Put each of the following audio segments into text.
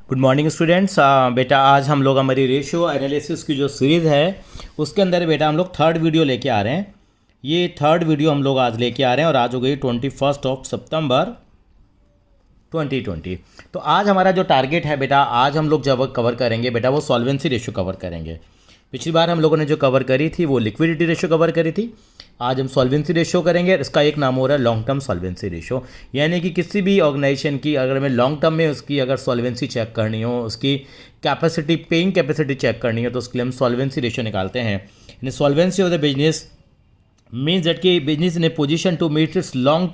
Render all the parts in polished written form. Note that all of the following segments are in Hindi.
Good morning students. बेटा आज हम लोग हमारी रेशियो एनालिसिस की जो सीरीज़ है उसके अंदर बेटा हम लोग थर्ड वीडियो लेके आ रहे हैं। ये थर्ड वीडियो हम लोग आज लेके आ रहे हैं और आज हो गई 21 सितंबर 2020। तो आज हमारा जो टारगेट है बेटा, आज हम लोग जब कवर करेंगे बेटा वो सॉल्वेंसी रेशियो कवर करेंगे। पिछली बार हम लोगों ने जो कवर करी थी वो लिक्विडिटी रेशियो कवर करी थी। आज हम सॉल्वेंसी रेशियो करेंगे। इसका एक नाम हो रहा है लॉन्ग टर्म सॉल्वेंसी रेशियो, यानी कि किसी भी ऑर्गेनाइजेशन की अगर हमें लॉन्ग टर्म में उसकी अगर सॉल्वेंसी चेक करनी हो, उसकी कैपेसिटी, पेइंग कैपेसिटी चेक करनी हो, तो उसके लिए हम सॉल्वेंसी रेशियो निकालते हैं। यानी solvency of the business means that कि business in a position to meet its long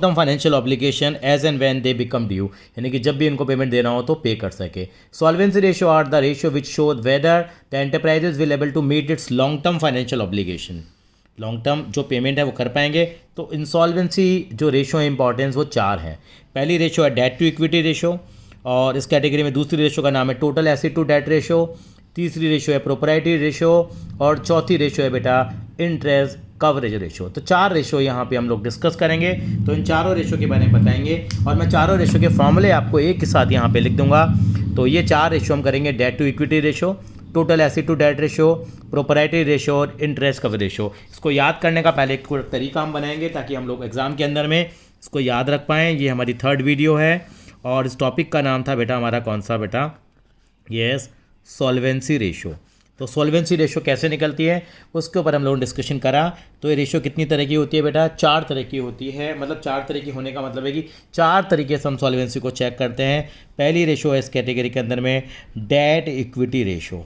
term financial obligation as and when they become due, यानी कि जब भी इनको पेमेंट देना हो तो पे कर सके। Solvency ratio are the ratio which show whether the enterprises will able to meet its long term financial obligation. Long term जो पेमेंट है वो कर पाएंगे। तो इंसॉल्वेंसी जो रेशियो है इंपॉर्टेंस वो चार हैं। पहली रेशियो है डेट टू इक्विटी रेशियो, और इस कैटेगरी में दूसरी रेशियो का नाम है total asset to debt ratio, तीसरी रेशियो है प्रोप्राइटरी रेशियो, और चौथी रेशियो है बेटा इंटरेस्ट कवरेज रेशियो। तो चार रेशियो यहाँ पे हम लोग डिस्कस करेंगे। तो इन चारों रेशियो के बारे में बताएंगे और मैं चारों रेशियो के फॉर्मूले आपको एक के साथ यहाँ पे लिख दूंगा। तो ये चार रेशियो हम करेंगे: debt to equity ratio, total asset to debt ratio, proprietary ratio और इंटरेस्ट कवरेज रेशियो। इसको याद करने का पहले एक तरीका हम बनाएंगे ताकि हम लोग एग्जाम के अंदर में इसको याद रख पाएँ। ये हमारी थर्ड वीडियो है और इस टॉपिक का नाम था बेटा हमारा कौन सा बेटा? Yes, solvency ratio. तो सॉल्वेंसी रेशियो कैसे निकलती है उसके ऊपर हम लोगों ने डिस्कशन करा। तो ये रेशियो कितनी तरह की होती है बेटा? चार तरह की होती है। मतलब चार तरह की होने का मतलब है कि चार तरीके से हम सॉल्वेंसी को चेक करते हैं। पहली रेशियो है इस कैटेगरी के अंदर में date equity ratio.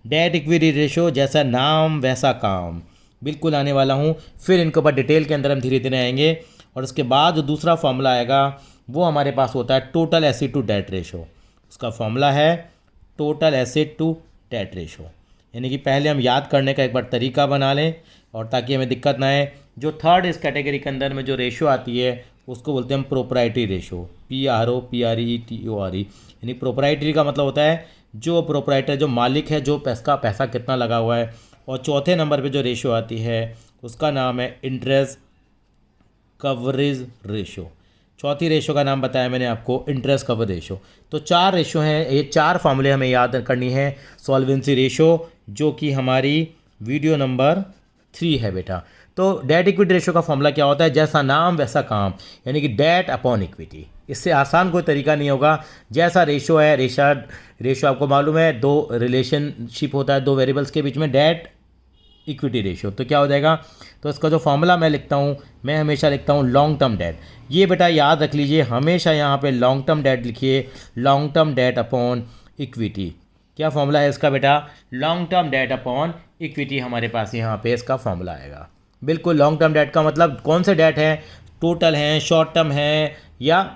Date equity ratio जैसा नाम वैसा काम, बिल्कुल आने वाला हूँ। फिर इनके ऊपर डिटेल के अंदर हम धीरे धीरे आएंगे। और उसके बाद जो दूसरा फॉर्मूला आएगा वो हमारे पास होता है total asset to debt ratio. उसका फॉर्मूला है total asset to debt ratio. यानी कि पहले हम याद करने का एक बार तरीका बना लें और ताकि हमें दिक्कत ना आए। जो थर्ड इस कैटेगरी के अंदर में जो रेशियो आती है उसको बोलते हैं हम प्रोप्राइटरी रेशियो, PROPRETORE। यानी प्रोप्राइटरी का मतलब होता है जो प्रोप्राइटर, जो मालिक है, जो पैसा कितना लगा हुआ है। और चौथे नंबर पे जो रेशियो आती है उसका नाम है इंटरेस्ट कवरेज रेशियो। चौथी रेशियो का नाम बताया मैंने आपको, इंटरेस्ट कवर रेशियो। तो चार रेशियो हैं, ये चार फार्मूले हमें याद करनी है सॉल्वेंसी रेशियो, जो कि हमारी वीडियो नंबर 3 है बेटा। तो डेट इक्विटी रेशियो का फॉर्मूला क्या होता है? जैसा नाम वैसा काम, यानी कि डेट अपॉन इक्विटी। इससे आसान कोई तरीका नहीं होगा। जैसा रेशियो है, रेशियो आपको मालूम है, दो रिलेशनशिप होता है दो वेरिएबल्स के बीच में, डेट इक्विटी रेशियो। तो क्या हो जाएगा? तो इसका जो फॉर्मूला मैं लिखता हूँ, मैं हमेशा लिखता हूँ लॉन्ग टर्म डेट। ये बेटा याद रख लीजिए, हमेशा यहाँ पे लॉन्ग टर्म डेट लिखिए, long term debt upon equity. क्या फॉर्मूला है इसका बेटा? Long term debt upon equity हमारे पास यहाँ पे इसका फॉर्मूला आएगा। बिल्कुल, लॉन्ग टर्म डेट का मतलब कौन से डेट है? टोटल हैं, शॉर्ट टर्म है या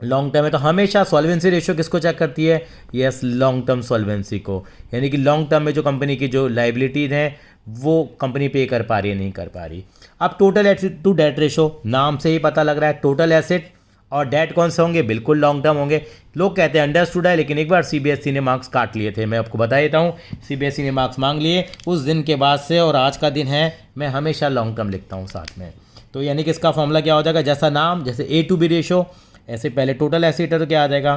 लॉन्ग टर्म है। तो हमेशा सॉल्वेंसी रेशियो किसको चेक करती है? यस, लॉन्ग टर्म सॉल्वेंसी को। यानी कि लॉन्ग टर्म में जो कंपनी की जो लाइबिलिटीज हैं वो कंपनी पे कर पा रही है, नहीं कर पा रही। अब total asset to debt ratio, नाम से ही पता लग रहा है टोटल एसेट और डेट कौन से होंगे? बिल्कुल लॉन्ग टर्म होंगे। लोग कहते हैं अंडरस्टूड है, लेकिन एक बार CBSE ने मार्क्स काट लिए थे। मैं आपको बता देता हूँ, CBSE ने मार्क्स मांग लिए उस दिन के बाद से, और आज का दिन है, मैं हमेशा लॉन्ग टर्म लिखता हूँ साथ में। तो यानी कि इसका फॉर्मूला क्या हो जाएगा? जैसा नाम, जैसे A to B रेशियो, ऐसे पहले टोटल एसेट है तो क्या आ जाएगा?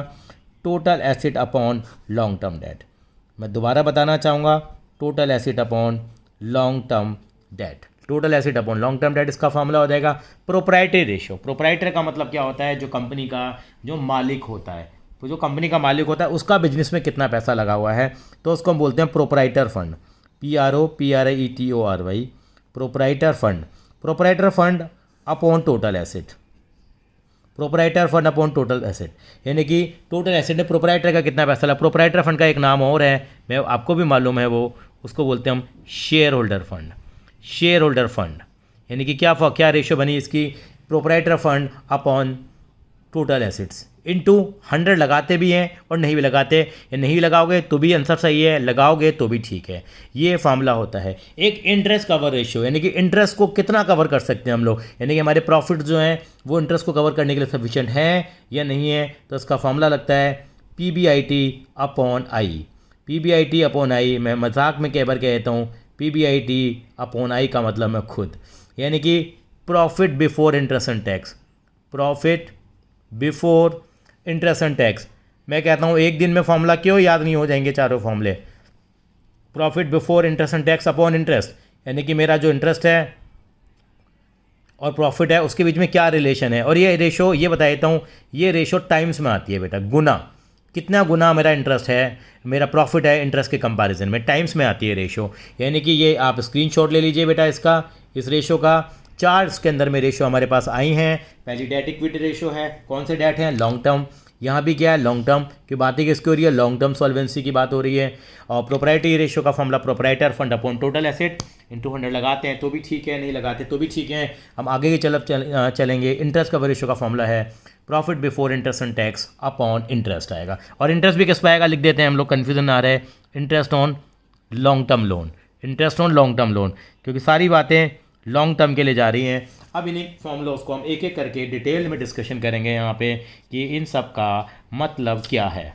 Total asset upon long term date. मैं दोबारा बताना चाहूँगा, total asset upon long term debt. Total asset upon long term date इसका फॉर्मूला हो जाएगा प्रोप्राइटरी रेशियो। प्रोप्राइटर का मतलब क्या होता है? जो कंपनी का जो मालिक होता है, तो जो कंपनी का मालिक होता है उसका बिजनेस में कितना पैसा लगा हुआ है, तो उसको हम बोलते हैं proprietor fund, PROPRETORY, proprietor fund. Proprietor fund upon total asset, proprietor fund upon total asset. यानी कि टोटल एसेट में प्रोप्राइटर का कितना पैसा लगा। प्रोप्राइटर फंड का एक नाम और है, मैं आपको भी मालूम है, वो उसको बोलते हैं हम share holder fund. Share holder fund यानी कि क्या रेशियो बनी इसकी? Proprietor fund upon total assets into 100 लगाते भी हैं और नहीं भी लगाते, या नहीं लगाओगे तो भी आंसर सही है, लगाओगे तो भी ठीक है। ये फार्मूला होता है। एक इंटरेस्ट कवर रेशियो, यानी कि इंटरेस्ट को कितना कवर कर सकते हैं हम लोग, यानी कि हमारे प्रॉफिट जो हैं वो इंटरेस्ट को कवर करने के लिए सफिशिएंट हैं या नहीं है। तो इसका फार्मूला लगता है PBIT upon I. PBIT upon I, मैं मजाक में कई बार कहता हूँ PBIT अपॉन आई का मतलब मैं खुद, यानी कि profit before interest and tax. Profit before interest and tax मैं कहता हूँ एक दिन में फॉर्मूला क्यों याद नहीं हो जाएंगे चारों फॉर्मूले। Profit before interest and tax upon interest, यानी कि मेरा जो इंटरेस्ट है और प्रॉफिट है उसके बीच में क्या रिलेशन है। और ये रेशो ये बता देता हूँ, ये रेशो टाइम्स में आती है बेटा, गुना, कितना गुना मेरा इंटरेस्ट है, मेरा प्रॉफिट है इंटरेस्ट के कंपैरिजन में, टाइम्स में आती है रेशो। यानी कि ये आप स्क्रीनशॉट ले लीजिए बेटा इसका, इस रेशो का। चार्ट्स के अंदर में रेशो हमारे पास आई हैं। पहली डेट इक्विटी रेशो है, कौन से डेट हैं, लॉन्ग टर्म। यहाँ भी क्या है, लॉन्ग टर्म की बात ही किसकी हो रही है, लॉन्ग टर्म सॉल्वेंसी की बात हो रही है। और प्रोप्राइटरी रेशो का formula proprietor fund upon total asset into 100 लगाते हैं तो भी ठीक है, नहीं लगाते तो भी ठीक है। हम आगे की चलेंगे। इंटरेस्ट कवर रेशो का फॉर्मूला है profit before interest and tax upon interest आएगा। और इंटरेस्ट भी किस पे आएगा, लिख देते हैं हम लोग, कन्फ्यूजन आ रहा है, interest on long term loan, interest on long term loan, क्योंकि सारी बातें लॉन्ग टर्म के लिए जा रही हैं। अब इन्हीं फॉर्मूलों को हम एक एक करके डिटेल में डिस्कशन करेंगे यहाँ पे कि इन सब का मतलब क्या है।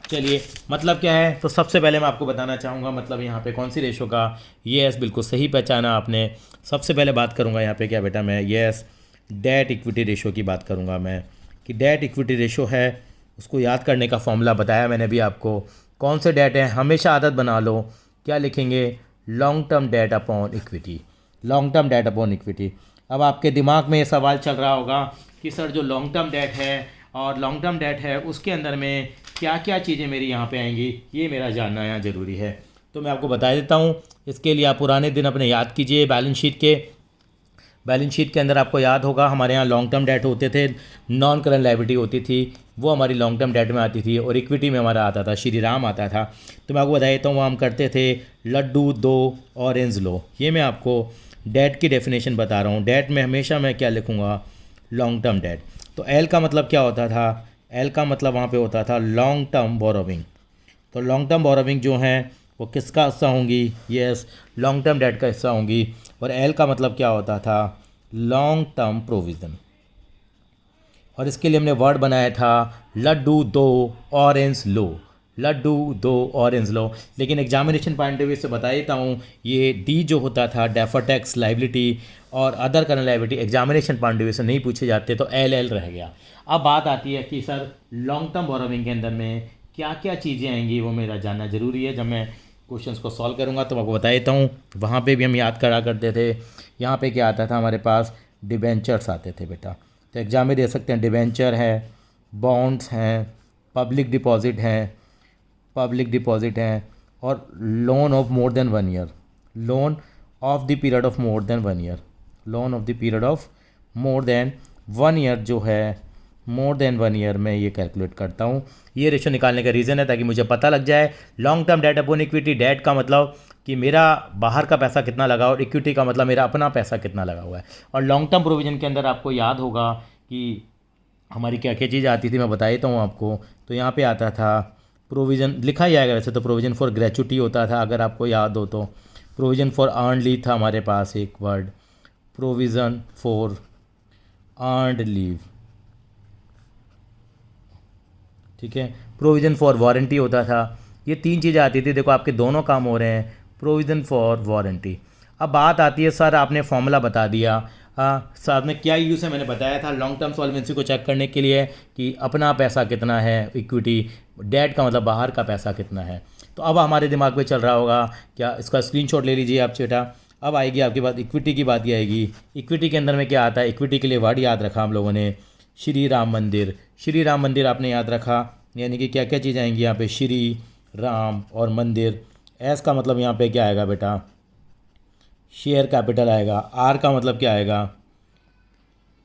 चलिए मतलब क्या है, तो सबसे पहले मैं आपको बताना चाहूँगा मतलब यहाँ पे कौन सी रेशो का। यस, बिल्कुल सही पहचाना आपने। सबसे पहले बात करूँगा यहाँ पे क्या बेटा, मैं यस डेट इक्विटी रेशो की बात करूँगा मैं, कि डेट इक्विटी रेशो है उसको याद करने का फॉर्मूला बताया मैंने भी आपको। कौन से डेट हैं, हमेशा आदत बना लो, क्या लिखेंगे, long term debt upon equity, long term debt upon equity. अब आपके दिमाग में ये सवाल चल रहा होगा कि सर जो लॉन्ग टर्म डेट है और लॉन्ग टर्म डेट है उसके अंदर में क्या क्या चीज़ें मेरी यहाँ पे आएंगी, ये मेरा जानना यहाँ ज़रूरी है। तो मैं आपको बता देता हूँ। इसके लिए आप पुराने दिन अपने याद कीजिए। बैलेंस शीट के अंदर आपको याद होगा हमारे यहाँ लॉन्ग टर्म डेट होते थे, नॉन करंट लायबिलिटी होती थी, वो हमारी लॉन्ग टर्म डेट में आती थी, और इक्विटी में हमारा आता था श्री राम आता था। तो मैं आपको बता देता हूँ वहाँ हम करते थे लड्डू दो ऑरेंज लो। ये मैं आपको डेट की डेफिनेशन बता रहा हूँ। डेट में हमेशा मैं क्या लिखूँगा, लॉन्ग टर्म डेट। तो एल का मतलब क्या होता था, एल का मतलब वहाँ पे होता था लॉन्ग टर्म बोरोविंग। तो लॉन्ग टर्म बोरोविंग जो है वो किसका हिस्सा होंगी, यस लॉन्ग टर्म डेट का हिस्सा होंगी। और एल का मतलब क्या होता था, लॉन्ग टर्म प्रोविज़न। और इसके लिए हमने वर्ड बनाया था लड्डू दो ऑरेंज लो, लड्डू दो ऑरेंज लो। लेकिन एग्जामिनेशन पॉइंट ऑफ व्यू से बता देता हूँ, ये डी जो होता था डेफर्ड टैक्स लाइबिलिटी और other current liability examination point of view से नहीं पूछे जाते, तो एल एल रह गया। अब बात आती है कि सर लॉन्ग टर्म बोरोविंग के अंदर में क्या क्या चीज़ें आएंगी, वो मेरा जानना ज़रूरी है। जब मैं क्वेश्चंस को सॉल्व करूँगा तो मैं आपको बता देता हूँ। वहाँ पे भी हम याद करा करते थे। यहाँ पे क्या आता था हमारे पास, डिबेंचर्स आते थे बेटा, तो एग्जाम में दे सकते हैं। डिबेंचर है, बॉन्ड्स हैं, पब्लिक डिपॉजिट हैं और loan of more than 1 year, loan of the period of more than 1 year, loan of the period of more than 1 year जो है, मोर देन 1 ईयर में ये कैलकुलेट करता हूँ। ये रेशो निकालने का रीज़न है ताकि मुझे पता लग जाए long term debt upon equity. Debt का मतलब कि मेरा बाहर का पैसा कितना लगा, और इक्विटी का मतलब मेरा अपना पैसा कितना लगा हुआ है। और लॉन्ग टर्म प्रोविजन के अंदर आपको याद होगा कि हमारी क्या क्या चीज़ आती थी, मैं बता देता हूँ आपको। तो यहाँ पे आता था प्रोविज़न, लिखा ही आएगा वैसे तो, प्रोविज़न फॉर ग्रेचुटी होता था अगर आपको याद हो तो। प्रोविज़न फॉर अर्न लीव था हमारे पास एक word, provision for earned leave, ठीक है। प्रोविज़न फॉर वारंटी होता था। ये 3 चीज़ें आती थी। देखो आपके दोनों काम हो रहे हैं, प्रोविज़न फॉर वारंटी। अब बात आती है सर आपने फॉर्मूला बता दिया, साथ में क्या यूज़ है मैंने बताया था लॉन्ग टर्म सॉल्वेंसी को चेक करने के लिए कि अपना पैसा कितना है इक्विटी, डेट का मतलब बाहर का पैसा कितना है। तो अब हमारे दिमाग में चल रहा होगा क्या, इसका स्क्रीनशॉट ले लीजिए आप बेटा। अब आएगी आपके पास इक्विटी की बात ही आएगी। इक्विटी के अंदर में क्या आता है, इक्विटी के लिए वर्ड याद रखा हम लोगों ने, श्री राम मंदिर। श्री राम मंदिर आपने याद रखा, यानी कि क्या क्या चीज़ आएंगी यहाँ पे, श्री राम और मंदिर। एस का मतलब यहाँ पे क्या आएगा बेटा, शेयर कैपिटल आएगा। आर का मतलब क्या आएगा,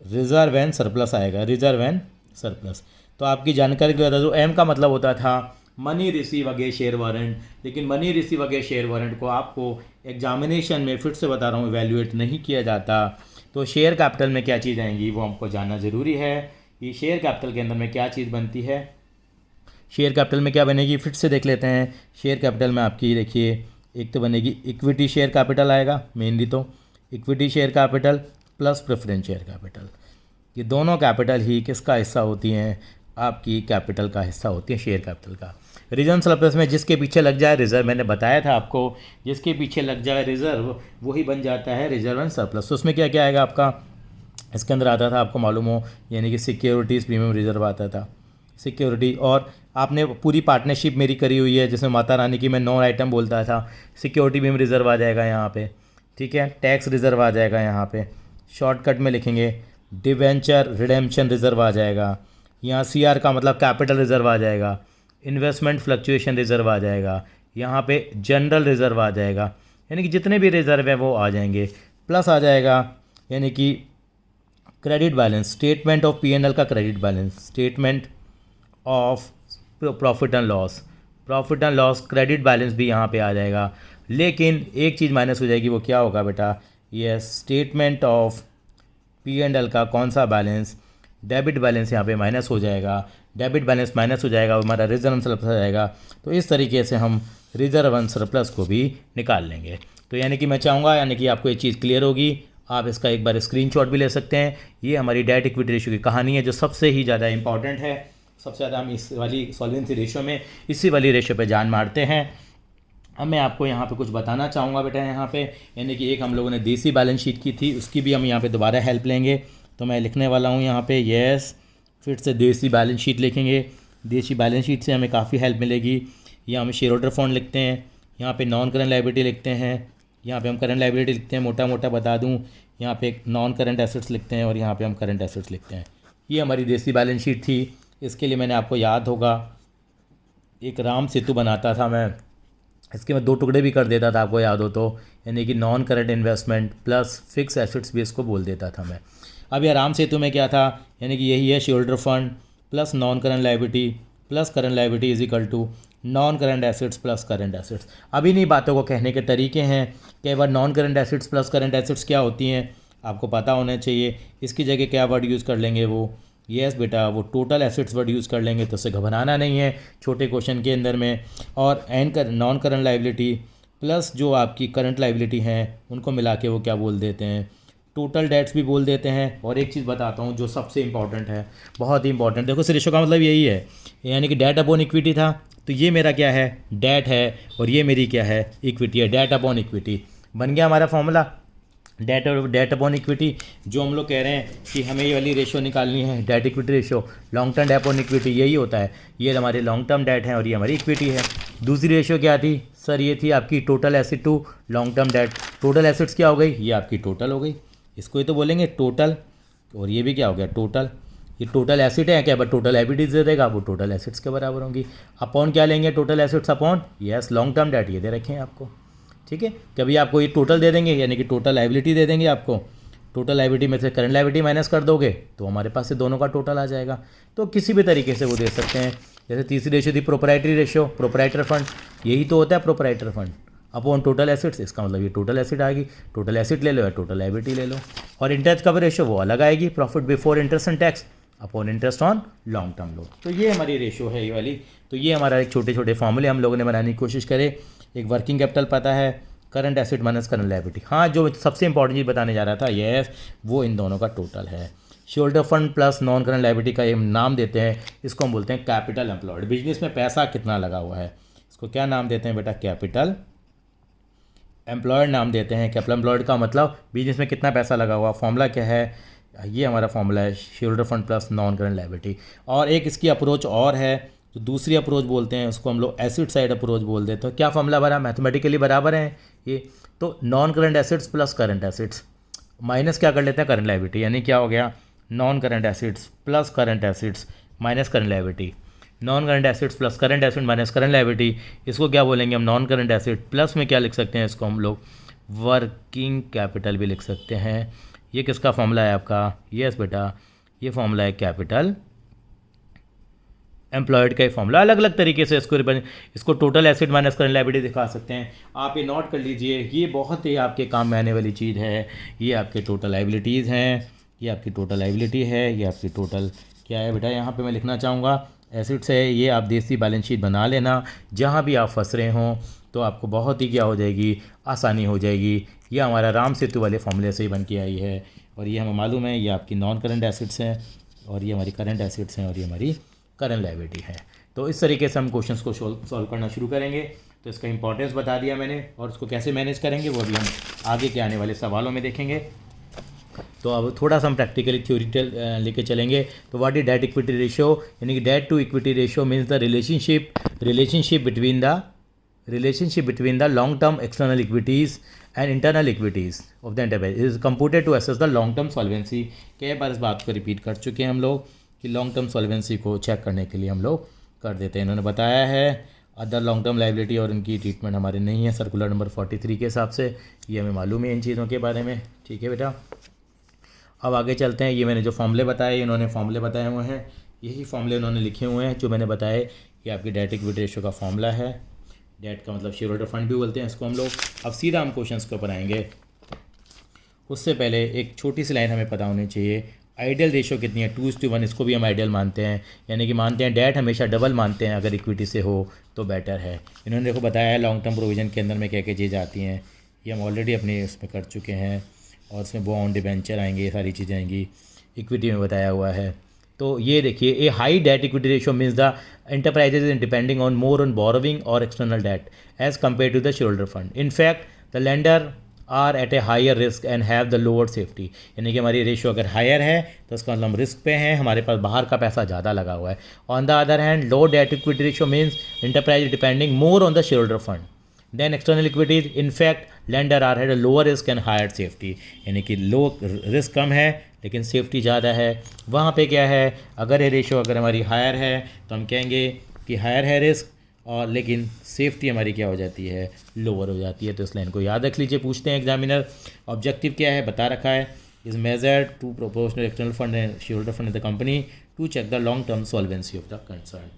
रिजर्व एंड सरप्लस आएगा, रिजर्व एंड सरप्लस। तो आपकी जानकारी के बता दूँ, एम का मतलब होता था money receive against share warrant. लेकिन money receive against share warrant को आपको एग्जामिनेशन में फिर से बता रहा हूँ इवैल्यूएट नहीं किया जाता। तो शेयर कैपिटल में क्या चीज़ आएंगी वो हमको जानना ज़रूरी है कि शेयर कैपिटल के अंदर में क्या चीज़ बनती है। शेयर कैपिटल में क्या बनेगी, फिर से देख लेते हैं। शेयर कैपिटल में आपकी देखिए एक तो बनेगी इक्विटी शेयर कैपिटल आएगा मेनली, तो equity share capital plus preference share capital, ये दोनों कैपिटल ही किसका हिस्सा होती हैं, आपकी कैपिटल का हिस्सा होती है शेयर कैपिटल का। रिजर्व सरप्लस में जिसके पीछे लग जाए रिजर्व, मैंने बताया था आपको, जिसके पीछे लग जाए रिजर्व वही बन जाता है रिजर्व एंड सरप्लस। तो उसमें क्या क्या आएगा आपका, इसके अंदर आता था आपको मालूम हो, यानी कि सिक्योरिटीज़ प्रीमियम रिजर्व आता था, सिक्योरिटी, और आपने पूरी पार्टनरशिप मेरी करी हुई है जिसमें माता रानी की मैं 9 आइटम बोलता था, सिक्योरिटी भी रिज़र्व आ जाएगा यहाँ पे, ठीक है। टैक्स रिज़र्व आ जाएगा यहाँ पे, शॉर्टकट में लिखेंगे डिवेंचर रिडेम्पशन रिज़र्व आ जाएगा, यहाँ CR का मतलब कैपिटल रिज़र्व आ जाएगा, इन्वेस्टमेंट फ्लक्चुएशन रिज़र्व आ जाएगा, यहाँ पे जनरल रिज़र्व आ जाएगा, यानी कि जितने भी रिज़र्व है वो आ जाएंगे, प्लस आ जाएगा यानी कि credit balance, statement of P&L का credit balance, statement of profit and loss credit balance भी यहाँ पे आ जाएगा। लेकिन एक चीज़ माइनस हो जाएगी, वो क्या होगा बेटा, ये स्टेटमेंट ऑफ P&L का कौन सा बैलेंस, डेबिट बैलेंस यहाँ पे माइनस हो जाएगा, डेबिट बैलेंस माइनस हो जाएगा, हमारा रिजर्व एंड सरप्लस आ जाएगा। तो इस तरीके से हम रिजर्व एंड सरप्लस को भी निकाल लेंगे। तो यानी कि मैं चाहूँगा यानी कि आपको ये चीज़ क्लियर होगी, आप इसका एक बार स्क्रीनशॉट भी ले सकते हैं। ये हमारी डेट इक्विटी रेशियो की कहानी है जो सबसे ही ज़्यादा इंपॉर्टेंट है, सबसे ज़्यादा हम इस वाली सॉल्वेंसी रेशियो में इसी वाली रेशियो पे जान मारते हैं। अब मैं आपको यहाँ पे कुछ बताना चाहूँगा बेटा, यहाँ पे यानी कि एक हम लोगों ने देसी बैलेंस शीट की थी, उसकी भी हम यहाँ पे दोबारा हेल्प लेंगे। तो मैं लिखने वाला हूँ यहाँ पे यस, फिर से देसी बैलेंस शीट लिखेंगे। देसी बैलेंस शीट से हमें काफ़ी हेल्प मिलेगी। यहाँ हम शेयर होल्डर फंड लिखते हैं, यहाँ पे नॉन करंट लायबिलिटी लिखते हैं, यहाँ पे हम करंट लायबिलिटी लिखते हैं, मोटा मोटा बता दूँ, यहाँ पे नॉन करंट एसेट्स लिखते हैं और यहाँ पे हम करंट एसेट्स लिखते हैं। ये हमारी देसी बैलेंस शीट थी। इसके लिए मैंने, आपको याद होगा, एक राम सेतु बनाता था मैं, इसके मैं 2 टुकड़े भी कर देता था, आपको याद हो तो, यानी कि non current investment plus fix assets भी इसको बोल देता था मैं। अब ये राम सेतु में क्या था, यानी कि यही है, share holder fund plus non current liability plus current liability is equal to non current assets plus current assets. अब इन्हीं बातों को कहने के तरीके हैं। कई बार non current assets plus current assets क्या होती हैं आपको पता होना चाहिए। इसकी जगह क्या वर्ड यूज़ कर लेंगे, वो यस बेटा, वो टोटल एसेट्स वर्ड यूज़ कर लेंगे। तो उससे घबराना नहीं है छोटे क्वेश्चन के अंदर में। और नॉन करंट लायबिलिटी प्लस जो आपकी करंट लायबिलिटी हैं उनको मिला के वो क्या बोल देते हैं, टोटल डेट्स भी बोल देते हैं। और एक चीज़ बताता हूँ जो सबसे इंपॉर्टेंट है, बहुत ही इंपॉर्टेंट, देखो इस रेशो का मतलब यही है, यानी कि डेट अपॉन इक्विटी था, तो ये मेरा क्या है, डेट है, और ये मेरी क्या है, इक्विटी है। डेट अपॉन इक्विटी बन गया हमारा फॉर्मूला, डेट अपॉन इक्विटी। जो हम लोग कह रहे हैं कि हमें ये वाली रेशो निकालनी है, debt equity ratio, long term debt upon equity, यही होता है। ये हमारे लॉन्ग टर्म डेट है और ये हमारी इक्विटी है। दूसरी रेशो क्या थी सर, ये थी आपकी total asset to long term debt. Total assets क्या हो गई, ये आपकी टोटल हो गई, इसको ही तो बोलेंगे टोटल, और ये भी क्या हो गया, टोटल। ये टोटल एसेट है क्या, बट टोटल लायबिलिटीज दे देगा, वो टोटल एसेट्स के बराबर होंगी। अपॉन क्या लेंगे, total assets upon yes long term date, ये दे रखे हैं आपको, ठीक है। कभी आपको ये टोटल दे देंगे, यानी कि टोटल लायबिलिटी दे देंगे आपको, टोटल लायबिलिटी में से करंट लायबिलिटी माइनस कर दोगे तो हमारे पास से दोनों का टोटल आ जाएगा। तो किसी भी तरीके से वो दे सकते हैं। जैसे तीसरी रेशो थी प्रोप्राइटरी रेशो, प्रोप्राइटर फंड, यही तो होता है proprietor fund, upon total assets, इसका मतलब ये टोटल एसेट आएगी, टोटल एसेट ले लो या टोटल लायबिलिटी ले लो। और इंटरेस्ट कवर रेशो वो अलग आएगी, profit before interest and tax upon interest on long term loan. तो ये हमारी रेशो है ये वाली। तो ये हमारा एक छोटे छोटे फॉर्मूले हम लोगों ने बनाने की कोशिश करे। एक वर्किंग कैपिटल पता है, current asset minus current liability. हाँ, जो सबसे इंपॉर्टेंट चीज़ बताने जा रहा था यस, वो इन दोनों का टोटल है। Share holder fund plus non current liability का एक नाम देते हैं, इसको हम बोलते हैं कैपिटल एम्प्लॉयड। बिजनेस में पैसा कितना लगा हुआ है, इसको क्या नाम देते हैं बेटा, कैपिटल एम्प्लॉयड नाम देते हैं। कैपिटल एम्प्लॉयड का मतलब बिजनेस में कितना पैसा लगा हुआ। फॉर्मूला क्या है, ये हमारा फॉर्मूला है, share holder fund plus non current liability. और एक इसकी अप्रोच और है, तो दूसरी अप्रोच बोलते हैं, उसको हम लोग एसिड साइड अप्रोच बोल देते हैं। क्या फॉर्मूला बना, मैथमेटिकली बराबर है ये। तो non current assets plus current assets minus क्या कर लेते हैं, करंट लायबिलिटी, यानी क्या हो गया, non current assets plus current assets minus current liability. Non current assets plus current asset minus current liability, इसको क्या बोलेंगे हम, नॉन करंट एसेट प्लस में क्या लिख सकते हैं, इसको हम लोग वर्किंग कैपिटल भी लिख सकते हैं। ये किसका फॉर्मूला है आपका, यस बेटा, ये फॉर्मूला है कैपिटल एम्प्लॉयड का ही फॉर्मूला। अलग अलग तरीके से इसको total asset minus current liability दिखा सकते हैं। आप ये नोट कर लीजिए, ये बहुत ही आपके काम में आने वाली चीज़ है। ये आपके टोटल लायबिलिटीज़ हैं, ये आपकी टोटल लायबिलिटी है, ये आपकी टोटल क्या है बेटा, यहाँ पे मैं लिखना चाहूँगा एसेट्स है। ये आप देसी बैलेंस शीट बना लेना, जहाँ भी आप फंस रहे हों तो आपको बहुत ही क्या हो जाएगी, आसानी हो जाएगी। ये हमारा राम सेतु वाले फॉर्मूले से ही बन के आई है। और ये हमें मालूम है, ये आपकी नॉन करंट एसेट्स हैं और ये हमारी करंट एसेट्स हैं और ये हमारी करंट लायबिलिटी है। तो इस तरीके से हम क्वेश्चंस को सॉल्व करना शुरू करेंगे। तो इसका इंपॉर्टेंस बता दिया मैंने, और इसको कैसे मैनेज करेंगे वो भी हम आगे के आने वाले सवालों में देखेंगे। तो अब थोड़ा सा हम प्रैक्टिकली थ्योरी लेके चलेंगे। तो what is debt equity ratio, यानी कि debt to equity ratio means the relationship between the long term external equities and internal equities of the enterprise is computed to assess the long term solvency. कई बार इस बात को रिपीट कर चुके हैं हम लोग कि लॉन्ग टर्म सॉल्वेंसी को चेक करने के लिए हम लोग कर देते हैं। इन्होंने बताया है अदर लॉन्ग टर्म लाइबिलिटी और इनकी ट्रीटमेंट हमारे नहीं है सर्कुलर नंबर 43 के हिसाब से, ये हमें मालूम है इन चीज़ों के बारे में। ठीक है बेटा, अब आगे चलते हैं। ये मैंने जो फॉर्मूले बताए, इन्होंने फॉर्मूले बताए हुए हैं, यही फॉर्मूले इन्होंने लिखे हुए हैं जो मैंने बताए। ये आपकी डेट इक्विटी रेशियो का फॉर्मूला है। डेट का मतलब शेयर होल्डर फंड भी बोलते हैं इसको हम लोग। अब सीधा हम क्वेश्चंस के ऊपर आएंगे। उससे पहले एक छोटी सी लाइन हमें पता होनी चाहिए, आइडियल रेशियो कितनी है, 2:1। इसको भी हम आइडियल मानते हैं, यानी कि मानते हैं डेट हमेशा डबल मानते हैं, अगर इक्विटी से हो तो बेटर है। इन्होंने देखो बताया है लॉन्ग टर्म प्रोविजन के अंदर में क्या क्या चीज़ें आती हैं, ये हम ऑलरेडी अपने उसमें कर चुके हैं। और इसमें बॉन्ड डिबेंचर आएंगे, ये सारी चीज़ें आएंगी, इक्विटी में बताया हुआ है। तो ये देखिए, a high debt equity ratio means the enterprises is depending on more on borrowing or external debt as compared to the shareholder fund. In fact, the lender are at a higher risk and have the lower safety. यानी कि हमारी रेशियो अगर हायर है तो इसका मतलब हम रिस्क पे हैं, हमारे पास बाहर का पैसा ज़्यादा लगा हुआ है। On the other hand, low debt equity ratio means enterprise depending more on the shareholder fund than external equities. In fact lender are had a lower risk and higher safety, यानी कि लो रिस्क कम है लेकिन सेफ्टी ज़्यादा है। वहाँ पे क्या है, अगर ये रेशियो अगर हमारी हायर है तो हम कहेंगे कि हायर है रिस्क, और लेकिन सेफ्टी हमारी क्या हो जाती है, लोअर हो जाती है। तो इस लाइन को याद रख लीजिए, पूछते हैं एग्जामिनर। ऑब्जेक्टिव क्या है बता रखा है, is measured to proportional external fund and share holder fund in the company to check the long term solvency of the concern.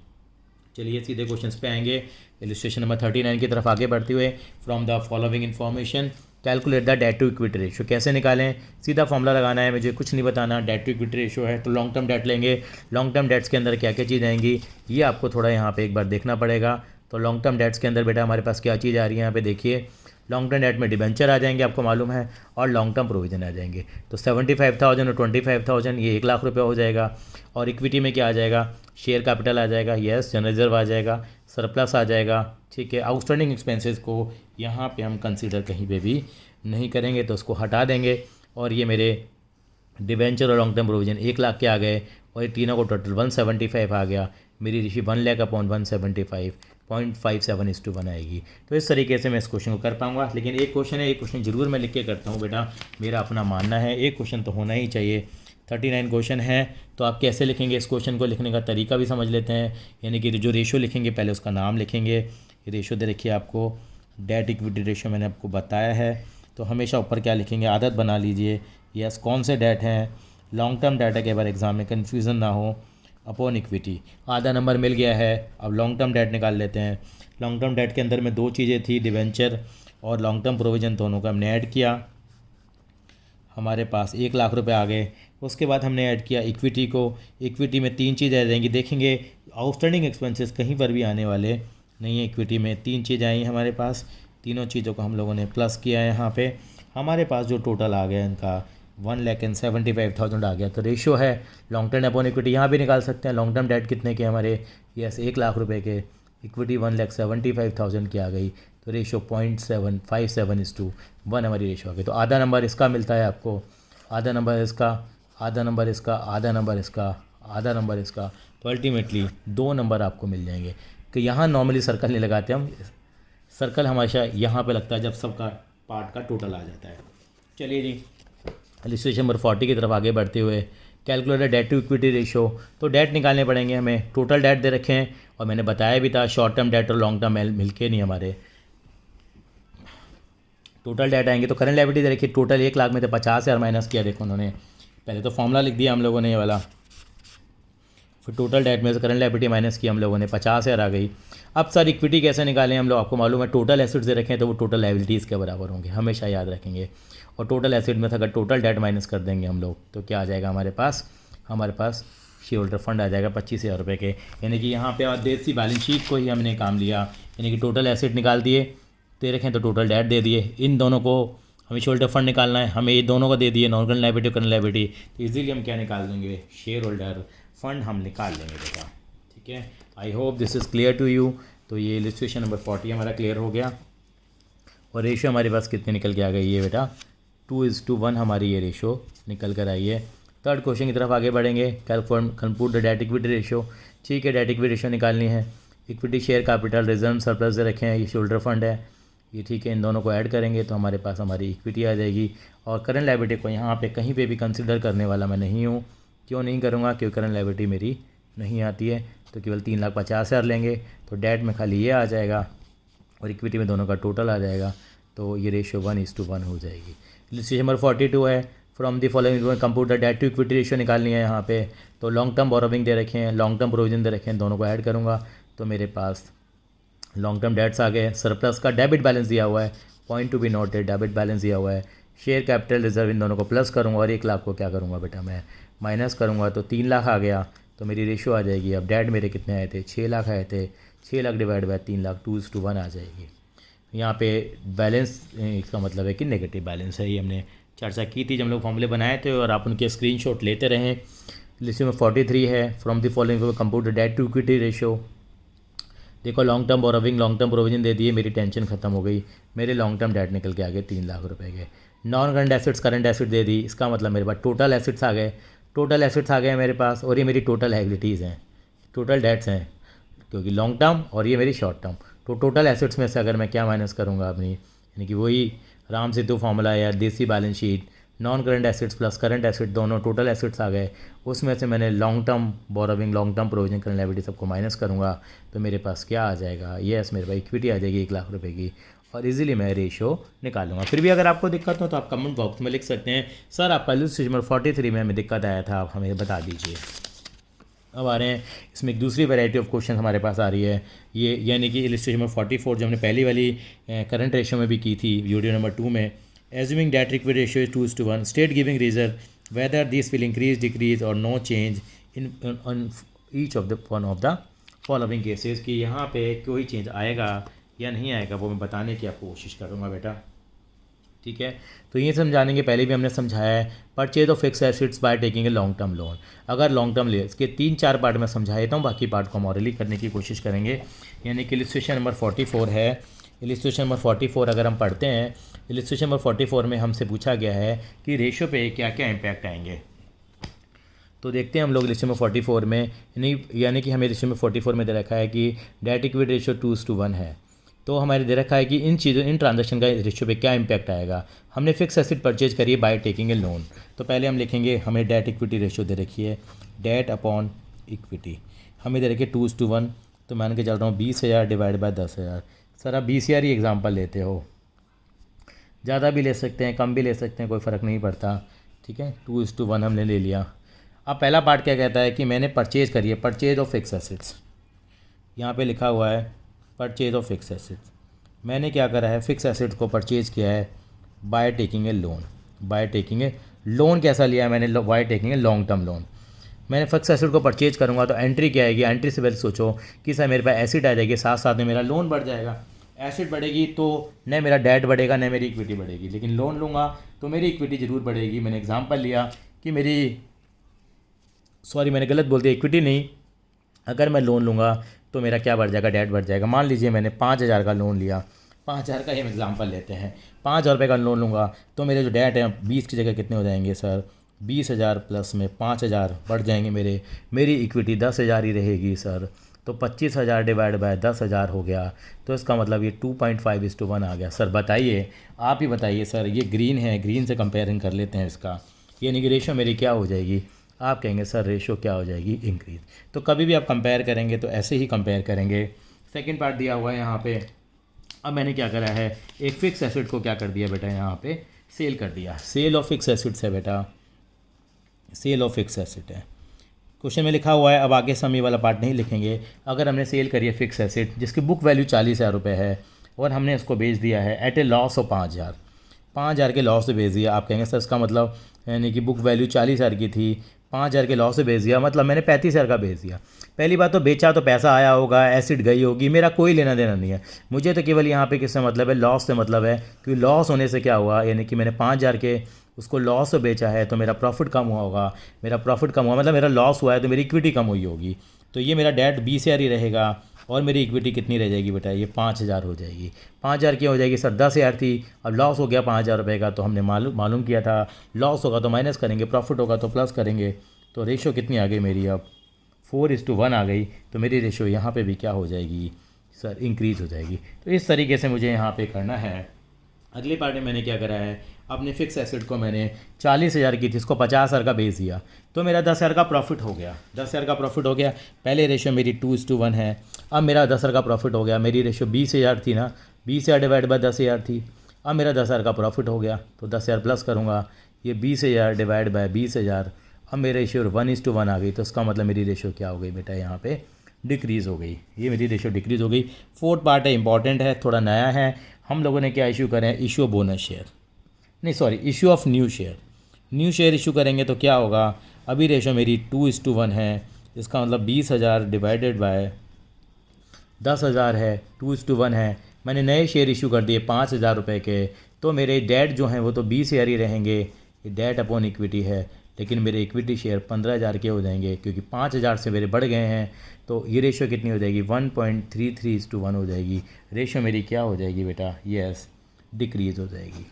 चलिए सीधे क्वेश्चंस पे आएंगे। इलस्ट्रेशन नंबर 39 की तरफ आगे बढ़ते हुए, from the following information calculate the debt to equity ratio. कैसे निकालें, सीधा फॉर्मूला लगाना है, मुझे कुछ नहीं बताना। डेट टू इक्विटी रेशियो है तो लॉन्ग टर्म डेट लेंगे, लॉन्ग टर्म डेट्स के अंदर क्या क्या चीज़ आएंगी ये आपको थोड़ा यहाँ पे एक बार देखना पड़ेगा। तो लॉन्ग टर्म डेट्स के अंदर बेटा हमारे पास क्या चीज़ आ रही है, यहाँ पे देखिए लॉन्ग टर्म डेट में डिबेंचर आ जाएंगे, आपको मालूम है, और लॉन्ग टर्म प्रोविजन आ जाएंगे। तो 75,000 और 25,000 ये 1 लाख रुपये हो जाएगा। और इक्विटी में क्या आ जाएगा, शेयर कैपिटल आ जाएगा, यस, जनरल रिजर्व आ जाएगा, सरप्लस आ जाएगा। ठीक है, आउटस्टैंडिंग एक्सपेंसेस को यहाँ पे हम कंसीडर कहीं पे भी नहीं करेंगे, तो उसको हटा देंगे। और ये मेरे डिबेंचर और लॉन्ग टर्म प्रोविजन 1 लाख के आ गए, और ये तीनों को टोटल 175 आ गया। मेरी रेशियो 1 लाख अपॉन 175 0.57:1 आएगी। तो इस तरीके से मैं इस क्वेश्चन को कर पाऊंगा। लेकिन एक क्वेश्चन है, एक क्वेश्चन जरूर मैं लिख के करता हूँ बेटा, मेरा अपना मानना है एक क्वेश्चन तो होना ही चाहिए। 39 क्वेश्चन है, तो आप कैसे लिखेंगे इस क्वेश्चन को, लिखने का तरीका भी समझ लेते हैं। यानी कि जो रेशियो लिखेंगे पहले उसका नाम लिखेंगे। रेशियो दे रखिए आपको, डेट इक्विटी रेशियो मैंने आपको बताया है। तो हमेशा ऊपर क्या लिखेंगे, आदत बना लीजिए, यस कौन से डेट हैं, लॉन्ग टर्म डेटा के बार एग्जाम में कन्फ्यूज़न ना हो, अपॉन इक्विटी। आधा नंबर मिल गया है, अब लॉन्ग टर्म डेट निकाल लेते हैं। लॉन्ग टर्म डेट के अंदर में 2 चीज़ें थी, डिबेंचर और लॉन्ग टर्म प्रोविजन, दोनों का हमने ऐड किया, हमारे पास 1 लाख रुपए आ गए। उसके बाद हमने ऐड किया इक्विटी को। इक्विटी में 3 चीज़ें आ जाएंगी, देखेंगे आउटस्टैंडिंग एक्सपेंसेस कहीं पर भी आने वाले नहीं है। इक्विटी में 3 चीज़ें आई हमारे पास, तीनों चीज़ों को हम लोगों ने प्लस किया है। यहाँ पे हमारे पास जो टोटल आ गया इनका 1,75,000 आ गया। तो रेशियो है लॉन्ग टर्म अपॉन इक्विटी, यहाँ भी निकाल सकते हैं। लॉन्ग टर्म डेट कितने के हमारे, यस 1 लाख रुपए के, इक्विटी 1,75,000 की आ गई। तो रेशियो 0.757:1 हमारी रेशियो आ गई। तो आधा नंबर इसका मिलता है आपको, आधा नंबर इसका, आधा नंबर इसका, आधा नंबर इसका, आधा नंबर इसका। तो अल्टीमेटली 2 नंबर आपको मिल जाएंगे। कि यहाँ नॉर्मली सर्कल नहीं लगाते हम, सर्कल हमेशा यहाँ पे लगता है जब सबका पार्ट का टोटल आ जाता है। चलिए जी, इलस्ट्रेशन नंबर 40 की तरफ आगे बढ़ते हुए, calculate debt to equity ratio. तो डेट निकालने पड़ेंगे हमें, टोटल डेट दे रखे हैं, और मैंने बताया भी था शॉर्ट टर्म डेट और लॉन्ग टर्म मिलके नहीं हमारे टोटल डेट आएंगे। तो करंट लायबिलिटी दे रखी, टोटल 1 लाख में से 50,000 माइनस किया। देखो उन्होंने पहले तो फॉर्मूला लिख दिया हम लोगों ने ये वाला, फिर टोटल डेट में से करंट लायबिलिटी माइनस की हम लोगों ने, 50,000 आ गई। अब सर इक्विटी कैसे निकालें हम लोग, आपको मालूम है टोटल एसिड्स दे रखें तो वो टोटल लायबिलिटीज़ के बराबर होंगे, हमेशा याद रखेंगे। और टोटल एसिड में से अगर टोटल डेट माइनस कर देंगे हम लोग तो क्या आ जाएगा हमारे पास शेयर होल्डर फंड आ जाएगा 25,000 रुपये के। यानी कि यहाँ पे और देर सी बैलेंस शीट को ही हमने काम लिया, यानी कि टोटल एसिड निकाल दिए, दे रखें तो टोटल डेट दे दिए। इन दोनों को हमें शेयर होल्डर फंड निकालना है, हमें ये दोनों को दे दिए, non current liability current liability. तो इजीली हम क्या निकाल देंगे, शेयर होल्डर फंड हम निकाल लेंगे बेटा। ठीक है, I hope this is clear to you. तो ये इलस्ट्रेशन नंबर 40 हमारा क्लियर हो गया। और रेशियो हमारे पास कितने निकल के आ गई, ये बेटा 2:1 हमारी ये रेशो निकल कर आई है। थर्ड क्वेश्चन की तरफ आगे बढ़ेंगे। Compute the debt equity ratio. ठीक है, डेट इक्विटी रेशो निकालनी है। Equity share capital reserve surplus दे रखे हैं, ये शोल्डर फंड है, ये ठीक है। इन दोनों को ऐड करेंगे तो हमारे पास हमारी इक्विटी आ जाएगी। और करंट लायबिलिटी को यहाँ पे कहीं पे भी कंसिडर करने वाला मैं नहीं हूँ। क्यों नहीं करूँगा? क्योंकि करंट लायबिलिटी मेरी नहीं आती है, तो केवल 3,50,000 लेंगे तो डेट में खाली ये आ जाएगा और इक्विटी में दोनों का टोटल आ जाएगा। तो ये रेशियो 1:1 हो जाएगी। लिस्ट नंबर 42 है। From the following compute the debt to equity ratio निकालनी है यहाँ पे। तो लॉन्ग टर्म बोरोविंग दे रखे हैं, लॉन्ग टर्म प्रोविजन दे रखे हैं, दोनों को ऐड करूँगा तो मेरे पास लॉन्ग टर्म डेट्स आ गए। सरप्लस का डेबिट बैलेंस दिया हुआ है, point to be noted, debit balance दिया हुआ है। शेयर कैपिटल रिजर्व, इन दोनों को प्लस करूँगा और 1 लाख को क्या करूँगा बेटा मैं माइनस करूँगा, तो 3 लाख आ गया। तो मेरी रेशो आ जाएगी। अब डेट मेरे कितने आए थे? 6 लाख आए थे। 6 लाख डिवाइड बाय 3 लाख, 2:1 आ जाएगी। यहाँ पे बैलेंस इसका मतलब है कि नेगेटिव बैलेंस है। ये हमने चर्चा की थी जब हम लोग फॉर्मूले बनाए थे और आप उनके स्क्रीनशॉट लेते रहें। लिस्ट में 43 है। From the following compute debt to equity ratio. देखो long term borrowing, long term provision दे दिए, मेरी टेंशन खत्म हो गई। मेरे लॉन्ग टर्म डेट निकल के आ गए 3 लाख रुपए के। Non current assets current asset दे दी, इसका मतलब मेरे पास टोटल एसेट्स आ गए। टोटल एसेट्स आ गए मेरे पास और ये मेरी टोटल लायबिलिटीज़ हैं, टोटल डेट्स हैं, क्योंकि लॉन्ग टर्म और ये मेरी शॉर्ट टर्म। तो टोटल एसेट्स में से अगर मैं क्या माइनस करूँगा अपनी, यानी कि वही राम सेतु फार्मूला या देसी balance sheet, non current assets plus current asset दोनों टोटल एसेट्स आ गए। उसमें से मैंने long term borrowing, long term provision, current liability सबको माइनस करूँगा तो मेरे पास क्या आ जाएगा? यस, मेरे पास इक्विटी आ जाएगी 1 लाख रुपए की और इजीली मैं रेशो निकालूंगा। फिर भी अगर आपको दिक्कत हो तो आप कमेंट बॉक्स में लिख सकते हैं, सर आपका लिस्ट नंबर 43 में हमें दिक्कत आया था, आप हमें बता दीजिए। अब आ रहे हैं इसमें एक दूसरी वैरायटी ऑफ क्वेश्चन हमारे पास आ रही है, ये यानी कि इलस्ट्रेशन नंबर 44 जो हमने पहली वाली करंट रेशियो में भी की थी वीडियो नंबर 2 में। Assuming debt equity ratio is 2:1, state giving reason whether this will increase decrease और no change in each of the one of the following cases, कि यहाँ पे कोई चेंज आएगा या नहीं आएगा वो मैं बताने की आपको कोशिश करूँगा बेटा। ठीक है, तो ये समझाने के पहले भी हमने समझाया है purchase of fix assets by taking a long term loan. अगर लॉन्ग टर्म ले, इसके 3-4 पार्ट में समझा देता हूँ, बाकी पार्ट को मॉरली करने की कोशिश करेंगे। यानी कि इलस्ट्रेशन नंबर 44 है। इलस्ट्रेशन नंबर 44 अगर हम पढ़ते हैं, इलस्ट्रेशन नंबर 44 में हमसे पूछा गया है कि रेशियो पे क्या क्या इम्पैक्ट आएंगे। तो देखते हैं हम लोग इलस्ट्रेशन नंबर 44 में, यानी कि हमें इलस्ट्रेशन नंबर 44 में दे रखा है कि डेट इक्विटी रेशियो 2:1 है। तो हमारे दे रखा है कि इन चीज़ों, इन ट्रांजैक्शन का रेशियो पे क्या इंपैक्ट आएगा। हमने फिक्स एसेट परचेज करी है बाय टेकिंग ए लोन, तो पहले हम लिखेंगे, हमें डेट इक्विटी रेशियो दे रखी है, डेट अपॉन इक्विटी हमें दे रखी है 2:1। तो मान के चल रहा हूँ 20,000 डिवाइड बाय 10,000। सर आप 20,000 ही एग्जाम्पल लेते हो, ज़्यादा भी ले सकते हैं, कम भी ले सकते हैं, कोई फ़र्क नहीं पड़ता। ठीक है, 2:1 हमने ले लिया। अब पहला पार्ट क्या कहता है कि मैंने परचेज करी है, परचेज ऑफ फिक्स एसेट्स, यहाँ पे लिखा हुआ है परचेज ऑफ फिक्स एसेट्स। मैंने क्या करा है, फिक्स एसेट्स को परचेज किया है by taking a loan. By taking a loan कैसा लिया है मैंने? By taking a long term loan. मैंने फिक्स एसेट को परचेज करूँगा तो एंट्री क्या आएगी? एंट्री से पहले सोचो कि सर मेरे पास एसेट आ जाएगी, साथ साथ में मेरा लोन बढ़ जाएगा। एसेट बढ़ेगी तो न मेरा डेट बढ़ेगा न मेरी इक्विटी बढ़ेगी, लेकिन लोन लूँगा तो मेरी इक्विटी ज़रूर बढ़ेगी। मैंने एग्जांपल लिया कि मैंने गलत बोल दिया, इक्विटी नहीं, अगर मैं लोन लूँगा तो मेरा क्या बढ़ जाएगा? डेट बढ़ जाएगा। मान लीजिए मैंने 5,000 का लोन लिया, 5,000 का ही हम एग्जांपल लेते हैं, 5,000 रुपये का लोन लूँगा तो मेरे जो डेट है 20 की जगह कितने हो जाएंगे सर? 20,000 प्लस में 5,000 बढ़ जाएंगे मेरी इक्विटी 10,000 ही रहेगी सर। तो 25,000 डिवाइड बाय 10,000 हो गया, तो इसका मतलब ये 2.5:1 आ गया। सर बताइए, आप ही बताइए सर, ये ग्रीन है, ग्रीन से कंपेयरिंग कर लेते हैं इसका, यानी कि रेशो मेरी क्या हो जाएगी? आप कहेंगे सर रेशो क्या हो जाएगी? इंक्रीज। तो कभी भी आप कंपेयर करेंगे तो ऐसे ही कंपेयर करेंगे। सेकंड पार्ट दिया हुआ है यहाँ पे। अब मैंने क्या करा है, एक फिक्स एसेट को क्या कर दिया बेटा, यहाँ पे सेल कर दिया। सेल ऑफ फिक्स एसेट्स है बेटा, सेल ऑफ फिक्स एसेट है, क्वेश्चन में लिखा हुआ है। अब आगे समय वाला पार्ट नहीं लिखेंगे। अगर हमने सेल करी है फिक्स एसेट जिसकी बुक वैल्यू 40,000 रुपये है और हमने इसको बेच दिया है एट ए लॉस ऑफ 5,000 के लॉस से बेच दिया। आप कहेंगे सर इसका मतलब, यानी कि बुक वैल्यू 40,000 की थी, 5,000 के लॉस से बेच दिया, मतलब मैंने 35,000 का बेच दिया। पहली बात तो बेचा तो पैसा आया होगा, एसिड गई होगी, मेरा कोई लेना देना नहीं है। मुझे तो केवल यहाँ पे किससे मतलब है? लॉस से मतलब है, क्योंकि लॉस होने से क्या हुआ, यानी कि मैंने 5,000 के उसको लॉस से बेचा है तो मेरा प्रॉफिट कम हुआ होगा। मेरा प्रॉफिट कम हुआ मतलब मेरा लॉस हुआ है तो मेरी इक्विटी कम हुई होगी। तो ये मेरा डेट 20,000 ही रहेगा और मेरी इक्विटी कितनी रह जाएगी बेटा, ये 5,000 हो जाएगी। 5,000 क्या हो जाएगी सर, 10,000 थी, अब लॉस हो गया 5,000 रुपये का, तो हमने मालूम किया था लॉस होगा तो माइनस करेंगे, प्रॉफिट होगा तो प्लस करेंगे। तो रेशो कितनी आ गई मेरी, अब 4:1 आ गई। तो मेरी रेशो यहाँ पे भी क्या हो जाएगी सर, इंक्रीज़ हो जाएगी। तो इस तरीके से मुझे यहाँ पे करना है। अगली पार्ट में मैंने क्या करा है, अपने फिक्स एसेट को मैंने 40,000 की थी, इसको 50,000 का बेच दिया, तो मेरा 10,000 का प्रॉफिट हो गया। 10,000 का प्रॉफिट हो गया। पहले रेशो मेरी 2:1 है। अब मेरा 10,000 का प्रॉफिट हो गया। मेरी रेशो 20,000 थी ना, 20,000 डिवाइड बाय 10,000 थी। अब मेरा 10,000 का प्रॉफिट हो गया, तो 10,000 प्लस करूँगा, ये 20,000 डिवाइड बाय 20,000। अब मेरी रेशो 1:1 आ गई, तो इसका मतलब मेरी रेशो क्या हो गई बेटा, यहाँ पे डिक्रीज़ हो गई। ये मेरी रेशो डिक्रीज़ हो गई। फोर्थ पार्ट है, इंपॉर्टेंट है, थोड़ा नया है। हम लोगों ने क्या इशू करें, इशू ऑफ बोनस शेयर, नहीं sorry, issue of new share. New share issue करेंगे तो क्या होगा, अभी रेशो मेरी 2:1 है, इसका मतलब 20,000 डिवाइडेड बाय 10,000 है, 2:1 है। मैंने नए शेयर इशू कर दिए 5,000 रुपये के, तो मेरे डेट जो हैं वो तो 20,000 ही रहेंगे, ये डेट अपॉन इक्विटी है। लेकिन मेरे इक्विटी शेयर 15,000 के हो जाएंगे, क्योंकि 5,000 से मेरे बढ़ गए हैं। तो ये रेशो कितनी हो जाएगी, 1.33:1 हो जाएगी। रेशो मेरी क्या हो जाएगी बेटा, यस, डिक्रीज़ हो जाएगी।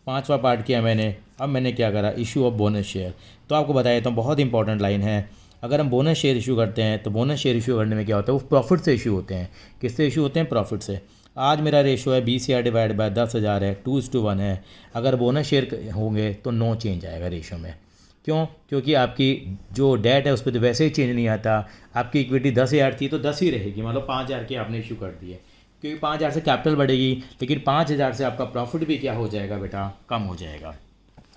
पांचवा पार्ट किया मैंने। अब मैंने क्या करा, इशू ऑफ बोनस शेयर। तो आपको बताया तो बहुत इंपॉर्टेंट लाइन है। अगर हम बोनस शेयर इशू करते हैं तो बोनस शेयर इशू करने में क्या होता है, वो प्रॉफिट से इशू होते हैं। किससे इशू होते हैं, प्रॉफिट से। आज मेरा रेशो है 20,000 डिवाइड बाय 10,000 है, 2:1 है। अगर बोनस शेयर होंगे तो नो चेंज आएगा रेशो में। क्यों, क्योंकि आपकी जो डेट है उस पर तो वैसे ही चेंज नहीं आता। आपकी इक्विटी 10,000 थी तो 10 ही रहेगी, मान लो 5,000 की आपने इशू कर दी है, क्योंकि 5,000 से कैपिटल बढ़ेगी, लेकिन 5,000 से आपका प्रॉफिट भी क्या हो जाएगा बेटा, कम हो जाएगा।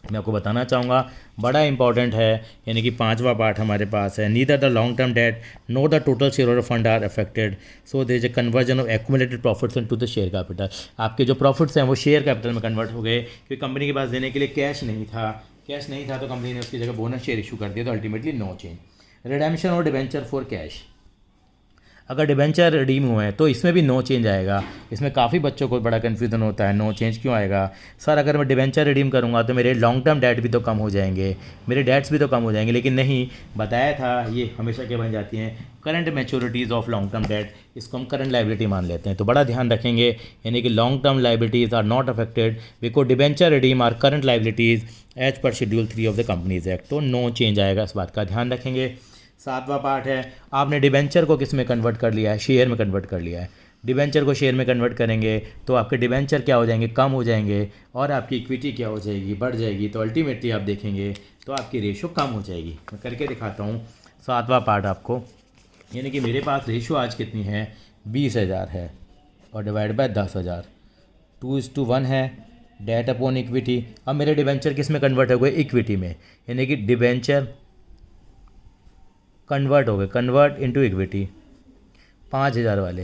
मैं आपको बताना चाहूँगा, बड़ा इंपॉर्टेंट है। यानी कि पांचवा पार्ट हमारे पास है, neither the long term debt no the total share holder fund are affected, so there is a conversion of accumulated profits into the share capital. आपके जो प्रॉफिट्स हैं वो शेयर कैपिटल में कन्वर्ट हो गए, क्योंकि कंपनी के पास देने के लिए कैश नहीं था। तो कंपनी ने उसकी जगह बोनस शेयर इशू कर दिया, तो अल्टीमेटली नो चेंज। रिडेम्पशन और डिबेंचर फॉर कैश, अगर डिबेंचर रिडीम हुए हैं तो इसमें भी नो चेंज आएगा। इसमें काफ़ी बच्चों को बड़ा कन्फ्यूजन होता है, नो चेंज क्यों आएगा सर, अगर मैं डिबेंचर रिडीम करूंगा तो मेरे लॉन्ग टर्म डेट भी तो कम हो जाएंगे, मेरे डेट्स भी तो कम हो जाएंगे। लेकिन नहीं, बताया था ये हमेशा क्या बन जाती हैं, current maturities of long term debt, इसको हम करंट लाइबिलिटी मान लेते हैं। तो बड़ा ध्यान रखेंगे, यानी कि long term liabilities are not affected because debenture redeem are current liabilities as per schedule 3 of the companies act. तो नो चेंज आएगा, इस बात का ध्यान रखेंगे। सातवां पार्ट है, आपने डिबेंचर को किस में कन्वर्ट कर लिया है, शेयर में कन्वर्ट कर लिया है। डिबेंचर को शेयर में कन्वर्ट करेंगे तो आपके डिबेंचर क्या हो जाएंगे, कम हो जाएंगे, और आपकी इक्विटी क्या हो जाएगी, बढ़ जाएगी। तो अल्टीमेटली आप देखेंगे तो आपकी रेशो कम हो जाएगी। मैं करके दिखाता हूँ सातवां पार्ट आपको। यानी कि मेरे पास रेशो आज कितनी है, 20,000 है, और डिवाइड बाय 10,000, 2:1 है, डेट अपॉन इक्विटी। अब मेरे डिबेंचर किस में कन्वर्ट हो गए, इक्विटी में। यानी कि डिबेंचर कन्वर्ट हो गए, कन्वर्ट इनटू इक्विटी। 5,000 वाले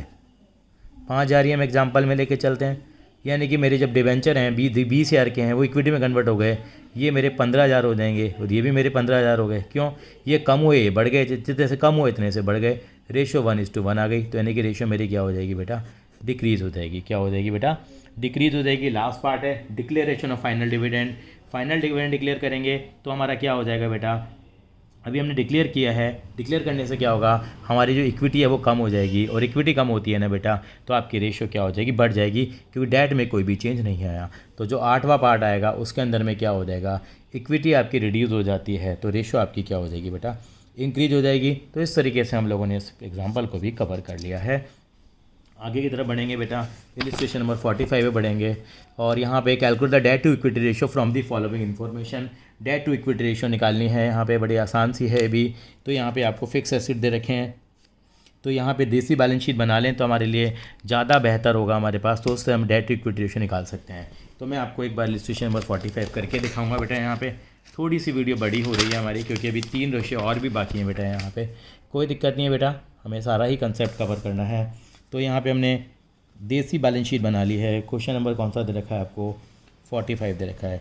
5,000 ही हम एग्जांपल में लेके चलते हैं। यानी कि मेरे जब डिबेंचर हैं 20,000 के हैं, वो इक्विटी में कन्वर्ट हो गए, ये मेरे 15,000 हो जाएंगे, और ये भी मेरे 15,000 हो गए। क्यों, ये कम हुए, ये बढ़ गए, जितने से कम हुए इतने से बढ़ गए। रेशो 1:1 आ गई। तो यानी कि रेशो मेरी क्या हो जाएगी बेटा, डिक्रीज़ हो जाएगी। क्या हो जाएगी बेटा, डिक्रीज़ हो जाएगी। लास्ट पार्ट है declaration of final dividend. Final dividend declare करेंगे तो हमारा क्या हो जाएगा बेटा, अभी हमने डिक्लेयर किया है, डिक्लेयर करने से क्या होगा, हमारी जो इक्विटी है वो कम हो जाएगी, और इक्विटी कम होती है ना बेटा, तो आपकी रेशो क्या हो जाएगी, बढ़ जाएगी, क्योंकि डेट में कोई भी चेंज नहीं आया। तो जो आठवां पार्ट आएगा उसके अंदर में क्या हो जाएगा, इक्विटी आपकी रिड्यूस हो जाती है, तो रेशो आपकी क्या हो जाएगी बेटा, इंक्रीज हो जाएगी। तो इस तरीके से हम लोगों ने इस एग्जाम्पल को भी कवर कर लिया है। आगे की तरफ बढ़ेंगे बेटा, इलिस्ट्रेशन नंबर 45 में बढ़ेंगे, और यहाँ पे calculate the debt to equity ratio from the following information. Debt to equity ratio निकालनी है, यहाँ पे बड़ी आसान सी है भी। तो यहाँ पे आपको फिक्स एसेट दे रखे हैं, तो यहाँ पे देसी बैलेंस शीट बना लें तो हमारे लिए ज़्यादा बेहतर होगा हमारे पास, तो उससे हम डेट टू इक्विटी रेशो निकाल सकते हैं। तो मैं आपको एक बार इलिस्ट्रेशन नंबर 45 करके दिखाऊँगा बेटा। यहाँ पर थोड़ी सी वीडियो बड़ी हो रही है हमारी, क्योंकि अभी 3 रेशो और भी बाकी हैं बेटा। यहाँ पर कोई दिक्कत नहीं है बेटा, हमें सारा ही कंसेप्ट कवर करना है। तो यहाँ पे हमने देसी बैलेंस शीट बना ली है। क्वेश्चन नंबर कौन सा दे रखा है आपको, 45 दे रखा है।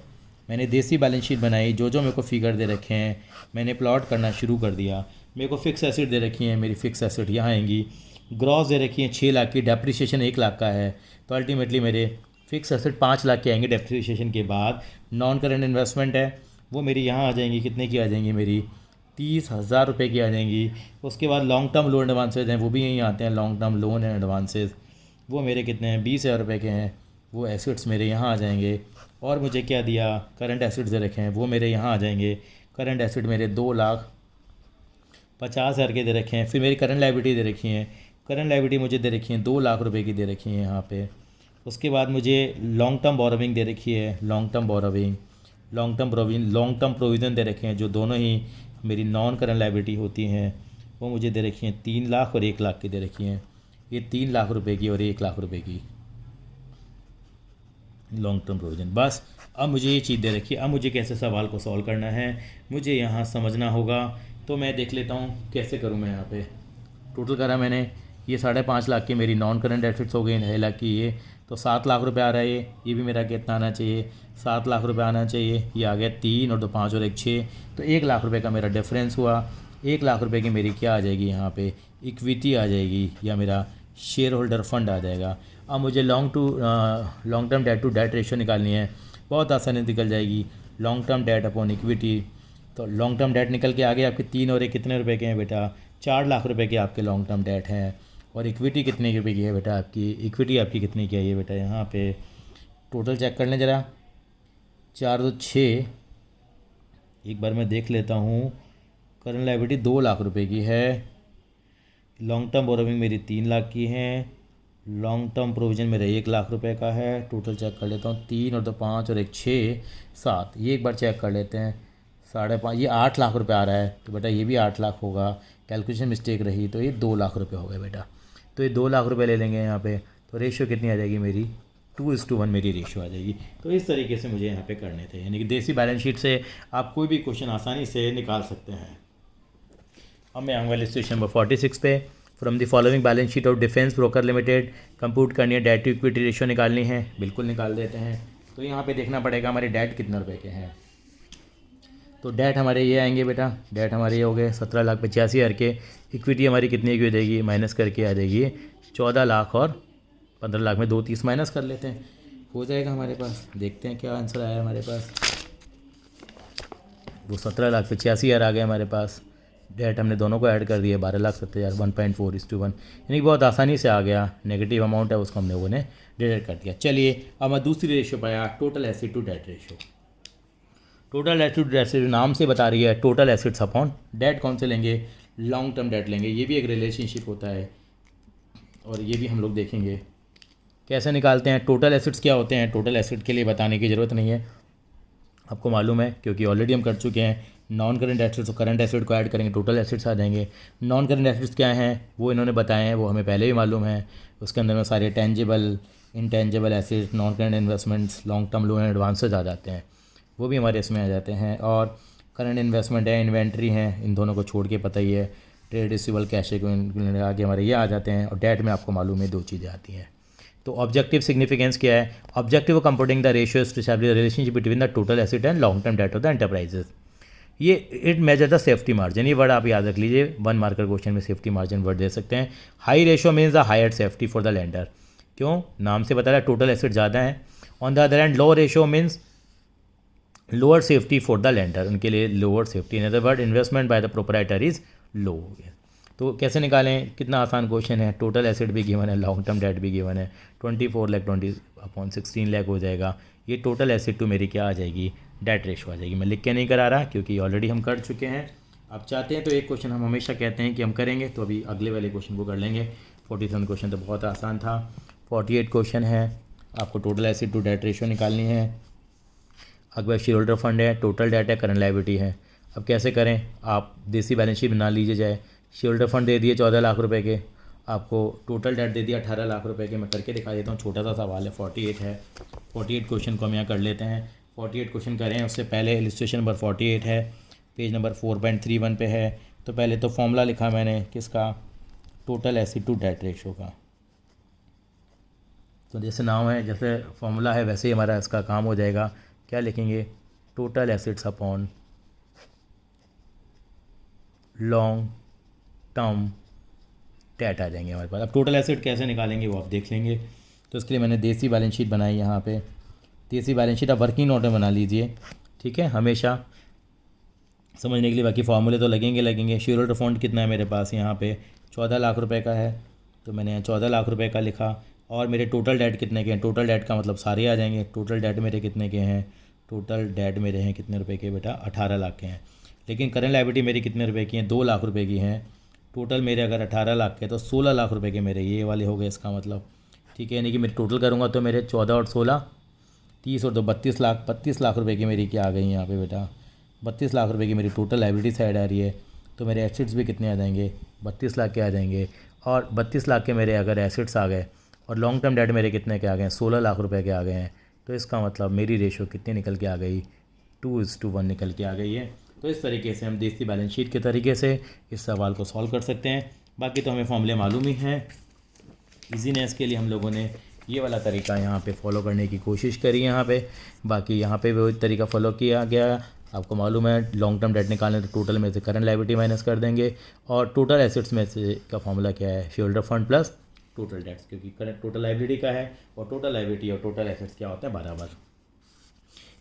मैंने देसी बैलेंस शीट बनाई, जो मेरे को फिगर दे रखे हैं मैंने प्लॉट करना शुरू कर दिया। मेरे को फिक्स एसेट दे रखी है, मेरी फिक्स एसेट यहाँ आएंगी। ग्रॉस दे रखी है 6 लाख की, डेप्रिसिएशन 1 लाख का है, तो अल्टीमेटली मेरे फिक्स एसेट 5 लाख के आएंगे डेप्रिसिएशन के बाद। नॉन करंट इन्वेस्टमेंट है वो मेरी यहाँ आ जाएंगी, कितने की आ जाएंगी मेरी, 30,000 रुपये की आ जाएंगी। उसके बाद लॉन्ग टर्म लोन एडवांसेज हैं, वो भी यहीं आते हैं। Long term loan and advances वो मेरे कितने हैं, 20,000 रुपये के हैं। वो एसेट्स मेरे यहाँ आ जाएंगे। और मुझे क्या दिया, करंट एसेट्स दे रखे हैं, वो मेरे यहाँ आ जाएंगे। करंट एसेट मेरे 2,50,000 के दे रखे हैं। फिर मेरी करंट लाइबिलिटी दे रखी हैं। करंट लाइबिलिटी मुझे दे रखी हैं 2 लाख रुपए की दे रखी हैं यहाँ पे। उसके बाद मुझे लॉन्ग टर्म बोरोविंग दे रखी है, long term borrowing, long term provision दे रखे हैं, जो दोनों ही मेरी नॉन करंट लाइबिलिटी होती हैं। वो मुझे दे रखी हैं 3 लाख और 1 लाख की दे रखी हैं। ये 3 लाख रुपए की और 1 लाख रुपए की लॉन्ग टर्म प्रोविज़न। बस अब मुझे ये चीज़ दे रखी है। अब मुझे कैसे सवाल को सॉल्व करना है, मुझे यहाँ समझना होगा। तो मैं देख लेता हूँ कैसे करूँ। मैं यहाँ पे टोटल करा मैंने, ये 5.5 लाख की मेरी नॉन करंट एसेट्स हो गई, 2.5 लाख की ये, तो 7 लाख रुपए आ रहा है। ये भी मेरा कितना आना चाहिए, 7 लाख रुपए आना चाहिए। ये आ गया 3 और 2 5 और 1 6, तो 1 लाख रुपए का मेरा डिफरेंस हुआ। 1 लाख रुपए की मेरी क्या आ जाएगी यहाँ पे, इक्विटी आ जाएगी या मेरा शेयर होल्डर फंड आ जाएगा। अब मुझे long term debt to debt ratio निकालनी है, बहुत आसानी निकल जाएगी। Long term debt upon equity, तो लॉन्ग टर्म डेट निकल के आ गए आपके 3 और 1 कितने रुपए के हैं बेटा, 4 लाख रुपए के आपके लॉन्ग टर्म डेट हैं। और इक्विटी कितने रुपए की है बेटा आपकी, इक्विटी आपकी कितनी की है ये बेटा, यहाँ पे टोटल चेक कर लें ज़रा। 4 2 6, एक बार मैं देख लेता हूँ। करंट लायबिलिटी 2 लाख रुपए की है, लॉन्ग टर्म बोरोविंग मेरी 3 लाख की है, लॉन्ग टर्म प्रोविज़न मेरा 1 लाख रुपए का है। टोटल चेक कर लेता हूँ, 3 और 2 5 और 1 6 7, ये एक बार चेक कर लेते हैं। 5.5, ये 8 लाख रुपए आ रहा है, तो बेटा ये भी 8 लाख होगा। कैलकुलेशन मिस्टेक रही तो ये 2 लाख रुपए हो गए बेटा। तो ये 2 लाख रुपए ले लेंगे यहाँ पे, तो रेशियो कितनी आ जाएगी मेरी, 2:1 मेरी रेशियो आ जाएगी। तो इस तरीके से मुझे यहाँ पे करने थे, यानी कि देसी बैलेंस शीट से आप कोई भी क्वेश्चन आसानी से निकाल सकते हैं। अब मैं आऊँगा इलस्ट्रेशन नंबर 46 पे। From the following balance sheet of defence broker limited compute करनी है, डेट टू इक्विटी रेशियो निकालनी है। बिल्कुल निकाल देते हैं। तो यहाँ पे देखना पड़ेगा हमारे डेट कितने रुपए के हैं। तो डेट हमारे ये आएंगे बेटा, डेट हमारे ये हो गए 17,85,000 के। इक्विटी हमारी कितनी की हो जाएगी, माइनस करके आ जाएगी 14 लाख, और 15 लाख में 2 30 माइनस कर लेते हैं, हो जाएगा हमारे पास। देखते हैं क्या आंसर आया हमारे पास। वो 17,85,000 आ गए हमारे पास। डेट हमने दोनों को ऐड कर दिए, 12,70,000, 1.4:1, यानी बहुत आसानी से आ गया। नेगेटिव अमाउंट है उसको हमने वो डिडक्ट कर दिया। चलिए अब मैं दूसरी रेशियो पाया, total asset to debt ratio. Total asset to debt ratio नाम से बता रही है टोटल एसेट्स अपॉन डेट। कौन से लेंगे, लॉन्ग टर्म डेट लेंगे। ये भी एक रिलेशनशिप होता है और ये भी हम लोग देखेंगे कैसे निकालते हैं। टोटल एसेट्स क्या होते हैं, टोटल एसेट के लिए बताने की ज़रूरत नहीं है, आपको मालूम है, क्योंकि ऑलरेडी हम कर चुके हैं। नॉन करंट एसेट्स और करंट एसेट को ऐड करेंगे, टोटल एसेट्स आ जाएंगे। नॉन करंट एसेट्स क्या हैं वो इन्होंने बताए हैं, वो हमें पहले भी मालूम है। उसके अंदर में सारे tangible, intangible assets, non current investments, long term loan advances आ जाते हैं, वो भी हमारे इसमें आ जाते हैं। और करंट इन्वेस्टमेंट है, इन्वेंट्री हैं, इन दोनों को छोड़ के पता ही है, ट्रेड रिसीवेबल, कैश आगे हमारे ये आ जाते हैं। और डेट में आपको मालूम है 2 चीज़ें आती हैं। तो ऑब्जेक्टिव सिग्निफिकेंस क्या है, objective of computing the ratios to establish the relationship between the total asset and long term debt of the enterprises. ये it measure the safety margin, ये वर्ड आप याद रख लीजिए। 1 मार्कर क्वेश्चन में सेफ्टी मार्जिन वर्ड दे सकते हैं। High ratio means the higher safety for the lender, क्यों, नाम से बता रहा है टोटल एसेट ज़्यादा है। On the other hand low ratio means lower safety for the lender, उनके लिए lower safety. In other word investment by the proprietor is low. तो कैसे निकालें, कितना आसान क्वेश्चन है। टोटल एसेट भी गिवन है, लॉन्ग टर्म डेट भी गिवन है, 24 लाख 20/16 लाख हो जाएगा। ये टोटल एसेट टू मेरी क्या आ जाएगी, डेट रेशो आ जाएगी। मैं लिख के नहीं करा रहा क्योंकि ऑलरेडी हम कर चुके हैं। आप चाहते हैं तो एक क्वेश्चन हम हमेशा कहते हैं कि हम करेंगे, तो अभी अगले वाले क्वेश्चन को कर लेंगे। 47 क्वेश्चन तो बहुत आसान था। 48 क्वेश्चन है, आपको total asset to debt ratio निकालनी है। अगला शेयर होल्डर फंड है, टोटल डेट है, करंट लायबिलिटी है। अब कैसे करें, आप देसी बैलेंस शीट बना लीजिए जाए। शेयर होल्डर फंड दे दिए 14 लाख रुपए के, आपको टोटल डेट दे दिया 18 लाख रुपए के। मैं करके दिखा देता हूँ, छोटा सा सवाल है, 48 है। 48 क्वेश्चन को हम यहाँ कर लेते हैं। 48 क्वेश्चन करें उससे पहले इलस्ट्रेशन नंबर 48 है, पेज नंबर 4.31 पे है। तो पहले तो फॉर्मूला लिखा मैंने किसका, total asset to debt ratio का। तो जैसे नाम है, जैसे फॉर्मूला है, वैसे ही हमारा इसका काम हो जाएगा। क्या लिखेंगे, total assets upon long term debt आ जाएंगे हमारे पास। अब टोटल एसेट कैसे निकालेंगे वो आप देख लेंगे। तो इसके लिए मैंने देसी बैलेंस शीट बनाई यहाँ पे। देसी बैलेंस शीट आप वर्किंग नोट में बना लीजिए, ठीक है, हमेशा समझने के लिए बाकी फार्मूले तो लगेंगे। शेयर होल्डर फंड कितना है मेरे पास, यहाँ पे 14 लाख रुपए का है, तो मैंने यहाँ 14 लाख रुपए का लिखा। और मेरे टोटल डेट कितने के हैं, टोटल डेट का मतलब सारे आ जाएंगे। टोटल डेट मेरे कितने के हैं, टोटल डेट मेरे हैं कितने रुपए के बेटा, 18 लाख के हैं। लेकिन करंट लायबिलिटी मेरी कितने रुपए की हैं, 2 लाख रुपए की हैं। टोटल मेरे अगर 18 लाख के तो 16 लाख रुपए के मेरे ये वाले हो गए इसका मतलब, ठीक है। यानी कि मैं टोटल करूँगा तो मेरे 14 और 16 30 और 2 32 लाख रुपए की मेरी क्या आ गई यहाँ पे बेटा, 32 लाख रुपए की मेरी टोटल लायबिलिटी साइड आ रही है। तो मेरे एसेट्स भी कितने आ जाएंगे, 32 लाख के आ जाएंगे। और 32 लाख के मेरे अगर एसेट्स आ गए और लॉन्ग टर्म डेट मेरे कितने के आ गए, 16 लाख रुपए के आ गए हैं। तो इसका मतलब मेरी रेशो कितनी निकल के आ गई, 2:1 निकल के आ गई है। तो इस तरीके से हम देसी बैलेंस शीट के तरीके से इस सवाल को सॉल्व कर सकते हैं। बाकी तो हमें फॉर्मूले मालूम ही हैं। ईजीनेस के लिए हम लोगों ने ये वाला तरीका यहाँ पे फॉलो करने की कोशिश करी यहाँ पे। बाकी यहाँ पे वही तरीका फॉलो किया गया। आपको मालूम है लॉन्ग टर्म डेट निकालने तो टोटल में से करंट लायबिलिटी माइनस कर देंगे और टोटल एसेट्स में से का फॉर्मूला क्या है, share holder fund plus total debts, क्योंकि करंट टोटल लायबिलिटी का है और टोटल लायबिलिटी और टोटल एसेट्स क्या होता है बराबर।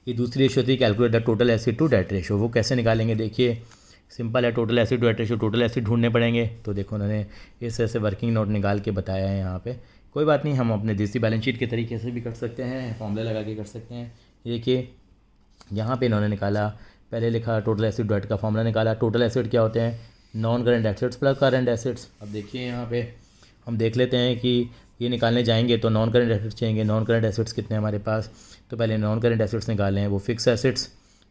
ये दूसरी रेशो थी calculate the total asset to debt ratio. वो कैसे निकालेंगे, देखिए सिंपल है, total asset to debt ratio, total asset ढूंढने पड़ेंगे। तो देखो उन्होंने इस ऐसे वर्किंग नोट निकाल के बताया है यहाँ पे। कोई बात नहीं, हम अपने देसी बैलेंस शीट के तरीके से भी कर सकते हैं, फॉर्मूले लगा के कर सकते हैं। देखिए यहाँ पे इन्होंने निकाला, पहले लिखा टोटल एसेट डेट का फॉर्मूला निकाला। टोटल एसेट क्या होते हैं, non current assets plus current assets. अब देखिए यहाँ पे हम देख लेते हैं कि ये निकालने जाएंगे तो नॉन करेंट एसेट्स चाहिए। नॉन करेंट एसेट्स कितने हैं हमारे पास, तो पहले नॉन करेंट एसेट्स निकाले हैं। वो फिक्स एसेट्स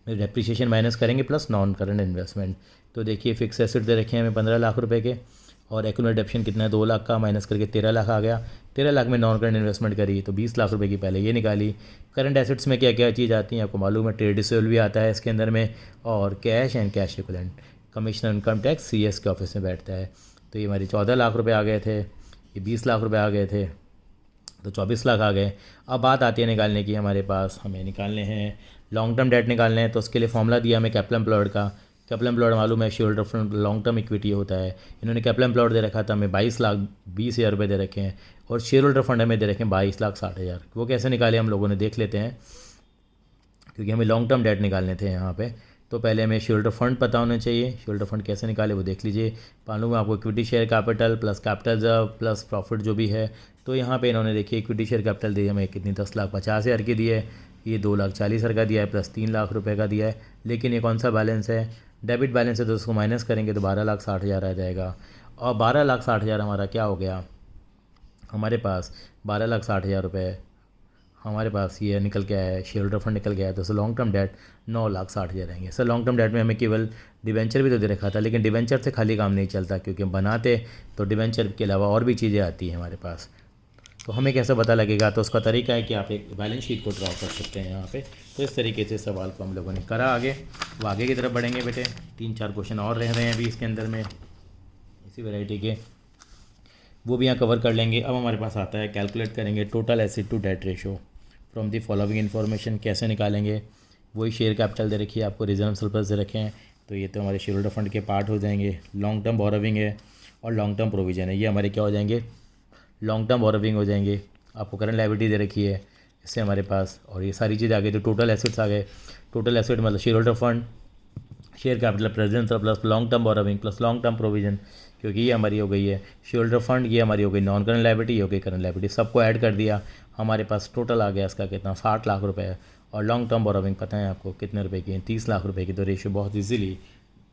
डेप्रिसिएशन माइनस करेंगे प्लस नॉन करेंट इन्वेस्टमेंट। तो देखिए फिक्स एसेट दे रखे हैं हमें 15 लाख रुपए के और एक्यूमुलेटेड डेप्शन कितना है 2 लाख का, माइनस करके 13 लाख आ गया। 13 लाख में नॉन करंट इन्वेस्टमेंट करी तो 20 लाख रुपए की पहले ये निकाली। करंट एसेट्स में क्या क्या चीज़ आती है आपको मालूम है, ट्रेड रिसीवेबल भी आता है इसके अंदर में, और cash and cash equivalent. Commissioner income tax CS के ऑफिस में बैठता है। तो ये हमारी 14 लाख रुपये आ गए थे, ये 20 लाख रुपये आ गए थे, तो 24 लाख आ गए। अब बात आती है निकालने की, हमारे पास हमें निकालने हैं लॉन्ग टर्म डेट निकालने हैं। तो उसके लिए फॉर्मूला दिया हमें कैपिटल एम्प्लॉयड का। कैपिटल एम्प्लॉयड मालूम है share holder fund long term equity होता है। इन्होंने कैपिटल एम्प्लॉयड दे रखा था हमें 22,20,000 रुपये दे रखे हैं और शेयर होल्डर फंड हमें दे रखे हैं 22,60,000। वो कैसे निकाले हम लोगों ने देख लेते हैं, क्योंकि हमें लॉन्ग टर्म डेट निकालने थे यहाँ पे। तो पहले हमें शेयर होल्डर फंड पता होना चाहिए। शेयर होल्डर फंड कैसे निकाले वो देख लीजिए। मालूम है आपको equity share capital plus capital reserve plus profit जो भी है। तो यहाँ पे इन्होंने देखिए इक्विटी शेयर कैपिटल दी हमें कितनी 10,50,000 की दी है, ये 2,40,000 का दिया है प्लस 3 लाख रुपये का दिया है। लेकिन ये कौन सा बैलेंस है, डेबिट बैलेंस है, तो उसको माइनस करेंगे तो 12,60,000 आ जाएगा। और 12,60,000 हमारा क्या हो गया, हमारे पास 12,60,000 रुपये हमारे पास ये निकल के आया है, शेयर होल्डर फंड निकल गया है। तो सर लॉन्ग टर्म डेट 9,60,000 रहेंगे। सर लॉन्ग टर्म डेट में हमें केवल डिवेंचर भी तो दे रखा था, लेकिन डिवेंचर से खाली काम नहीं चलता, क्योंकि हम बनाते तो डिवेंचर के अलावा और भी चीज़ें आती हैं हमारे पास। तो हमें कैसे पता लगेगा, तो उसका तरीका है कि आप एक बैलेंस शीट को ड्रॉ कर सकते हैं यहाँ पे। तो इस तरीके से सवाल को हम लोगों ने करा आगे। वो आगे की तरफ बढ़ेंगे बेटे, 3-4 क्वेश्चन और रह रहे हैं अभी इसके अंदर में इसी वैरायटी के, वो भी यहाँ कवर कर लेंगे। अब हमारे पास आता है कैलकुलेट करेंगे total asset to debt ratio from the following information. कैसे निकालेंगे, वही शेयर कैपिटल दे रखी है आपको, रिजर्व सरप्लस दे रखे हैं, तो ये तो हमारे शेयर होल्डर फंड के पार्ट हो जाएंगे। लॉन्ग टर्म बोरोविंग है और लॉन्ग टर्म प्रोविजन है, ये हमारे क्या हो जाएंगे, लॉन्ग टर्म बोरोविंग हो जाएंगे। आपको करंट लायबिलिटी दे रखी है इससे हमारे पास, और ये सारी चीज़ आ गई। तो टोटल एसेट्स आ गए, टोटल एसेट मतलब share holder fund, share capital present surplus long term borrowing plus long term provision, क्योंकि ये हमारी हो गई है शेयर होल्डर फंड, ये हमारी हो गई नॉन करंट लायबिलिटी, ये हो गई करंट लायबिलिटी। सबको ऐड कर दिया, हमारे पास टोटल आ गया इसका कितना, 60 लाख रुपए है। और लॉन्ग टर्म बोरोविंग पता है आपको कितने रुपए की है, 30 लाख रुपए की। तो रेशियो बहुत इजीली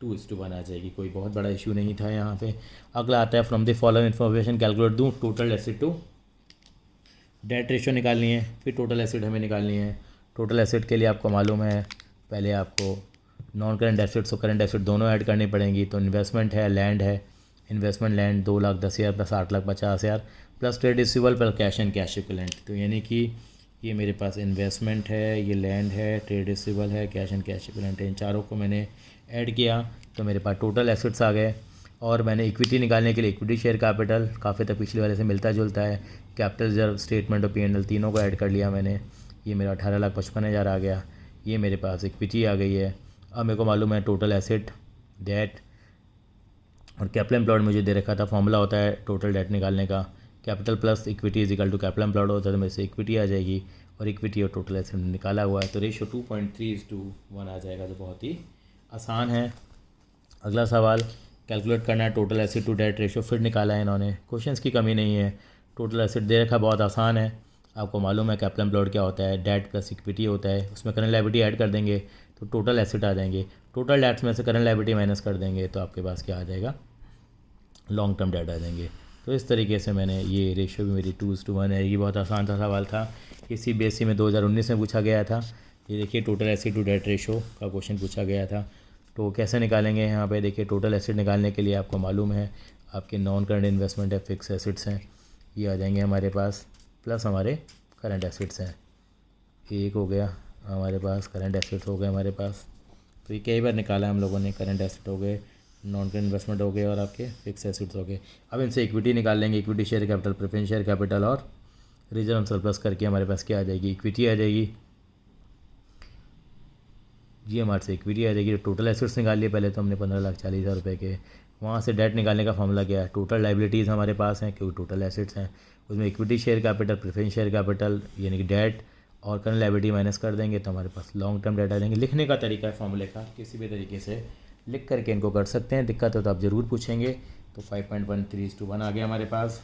2:1 आ जाएगी, कोई बहुत बड़ा इशू नहीं था यहाँ पे। अगला आता है from the following information calculate दूँ total asset to debt ratio निकालनी है, फिर टोटल एसेट हमें निकालनी है। टोटल एसेट के लिए आपको मालूम है पहले आपको नॉन करंट एसेट्स और करंट एसेट दोनों ऐड करनी पड़ेंगी। तो इन्वेस्टमेंट है, लैंड है, investment land 2,10,000 plus 8,50,000 plus trade receivable plus cash and cash equivalent. तो यानी कि ये मेरे पास इन्वेस्टमेंट है, ये लैंड है, ट्रेड रिसीवेबल है, कैश एंड कैश इक्विवेलेंट है, इन चारों को मैंने ऐड किया तो मेरे पास टोटल एसेट्स आ गए। और मैंने इक्विटी निकालने के लिए इक्विटी शेयर कैपिटल काफ़ी तक पिछले वाले से मिलता जुलता है, कैपिटल रिजर्व स्टेटमेंट और P&L तीनों को ऐड कर लिया मैंने। ये मेरा 18,55,000 आ गया, ये मेरे पास इक्विटी आ गई है। अब मेरे को मालूम है टोटल एसेट डेट और कैपिटल एम्प्लॉयड मुझे दे रखा था, फॉर्मूला होता है टोटल डेट निकालने का, capital plus equity is equal to capital employed होता है, तो मेरे से इक्विटी आ जाएगी और इक्विटी और टोटल एसेट निकाला हुआ है। तो रेशियो 2.3:1 आ जाएगा, जो बहुत ही आसान है। अगला सवाल कैलकुलेट करना है total asset to debt ratio, फिर निकाला है इन्होंने। क्वेश्चंस की कमी नहीं है, टोटल एसिड दे रखा, बहुत आसान है। आपको मालूम है कैप्लन प्लॉट क्या होता है, डेट प्लस इक्विटी होता है, उसमें करंट लायबिलिटी ऐड कर देंगे तो टोटल एसिड आ जाएंगे। टोटल डेट्स में से करंट लायबिलिटी माइनस कर देंगे तो आपके पास क्या आ जाएगा, लॉन्ग टर्म डेट आ जाएंगे। तो इस तरीके से मैंने ये रेशियो भी मेरी 2:1 है। ये बहुत आसान सा सवाल था, ये CBSE में 2019 में पूछा गया था। ये देखिए total asset to debt ratio का क्वेश्चन पूछा गया था। तो कैसे निकालेंगे, यहाँ पे देखिए टोटल एसिड निकालने के लिए आपको मालूम है आपके नॉन करंट इन्वेस्टमेंट है, फिक्स एसिड्स हैं, ये आ जाएंगे हमारे पास, प्लस हमारे करंट एसिड्स हैं। एक हो गया हमारे पास, करंट एसिड्स हो गए हमारे पास। तो ये कई बार निकाला हम लोगों ने, करंट एसिड हो गए, नॉन करंट इन्वेस्टमेंट हो गए और आपके फिक्स एसिड्स हो गए। अब इनसे इक्विटी निकाल लेंगे, equity share capital, preference share capital और रिजर्व सरप्लस करके हमारे पास क्या आ जाएगी, इक्विटी आ जाएगी। जी हमारे से इक्विटी आ जाएगी। टोटल एसेट्स निकाल लिए पहले तो हमने 15,40,000 रुपये के। वहाँ से डेट निकालने का फॉर्मूला क्या है, टोटल लाइबिलिटीज़ हमारे पास हैं क्योंकि टोटल एसेट्स हैं, उसमें equity share capital, preference share capital यानी कि डेट और करंट लाइबिलिटी माइनस कर देंगे तो हमारे पास लॉन्ग टर्म डेट आ जाएंगे। लिखने का तरीका है फॉर्मूले का, किसी भी तरीके से लिख करके इनको कर सकते हैं, दिक्कत हो तो आप ज़रूर पूछेंगे। तो 5.13:1 आ गया हमारे पास।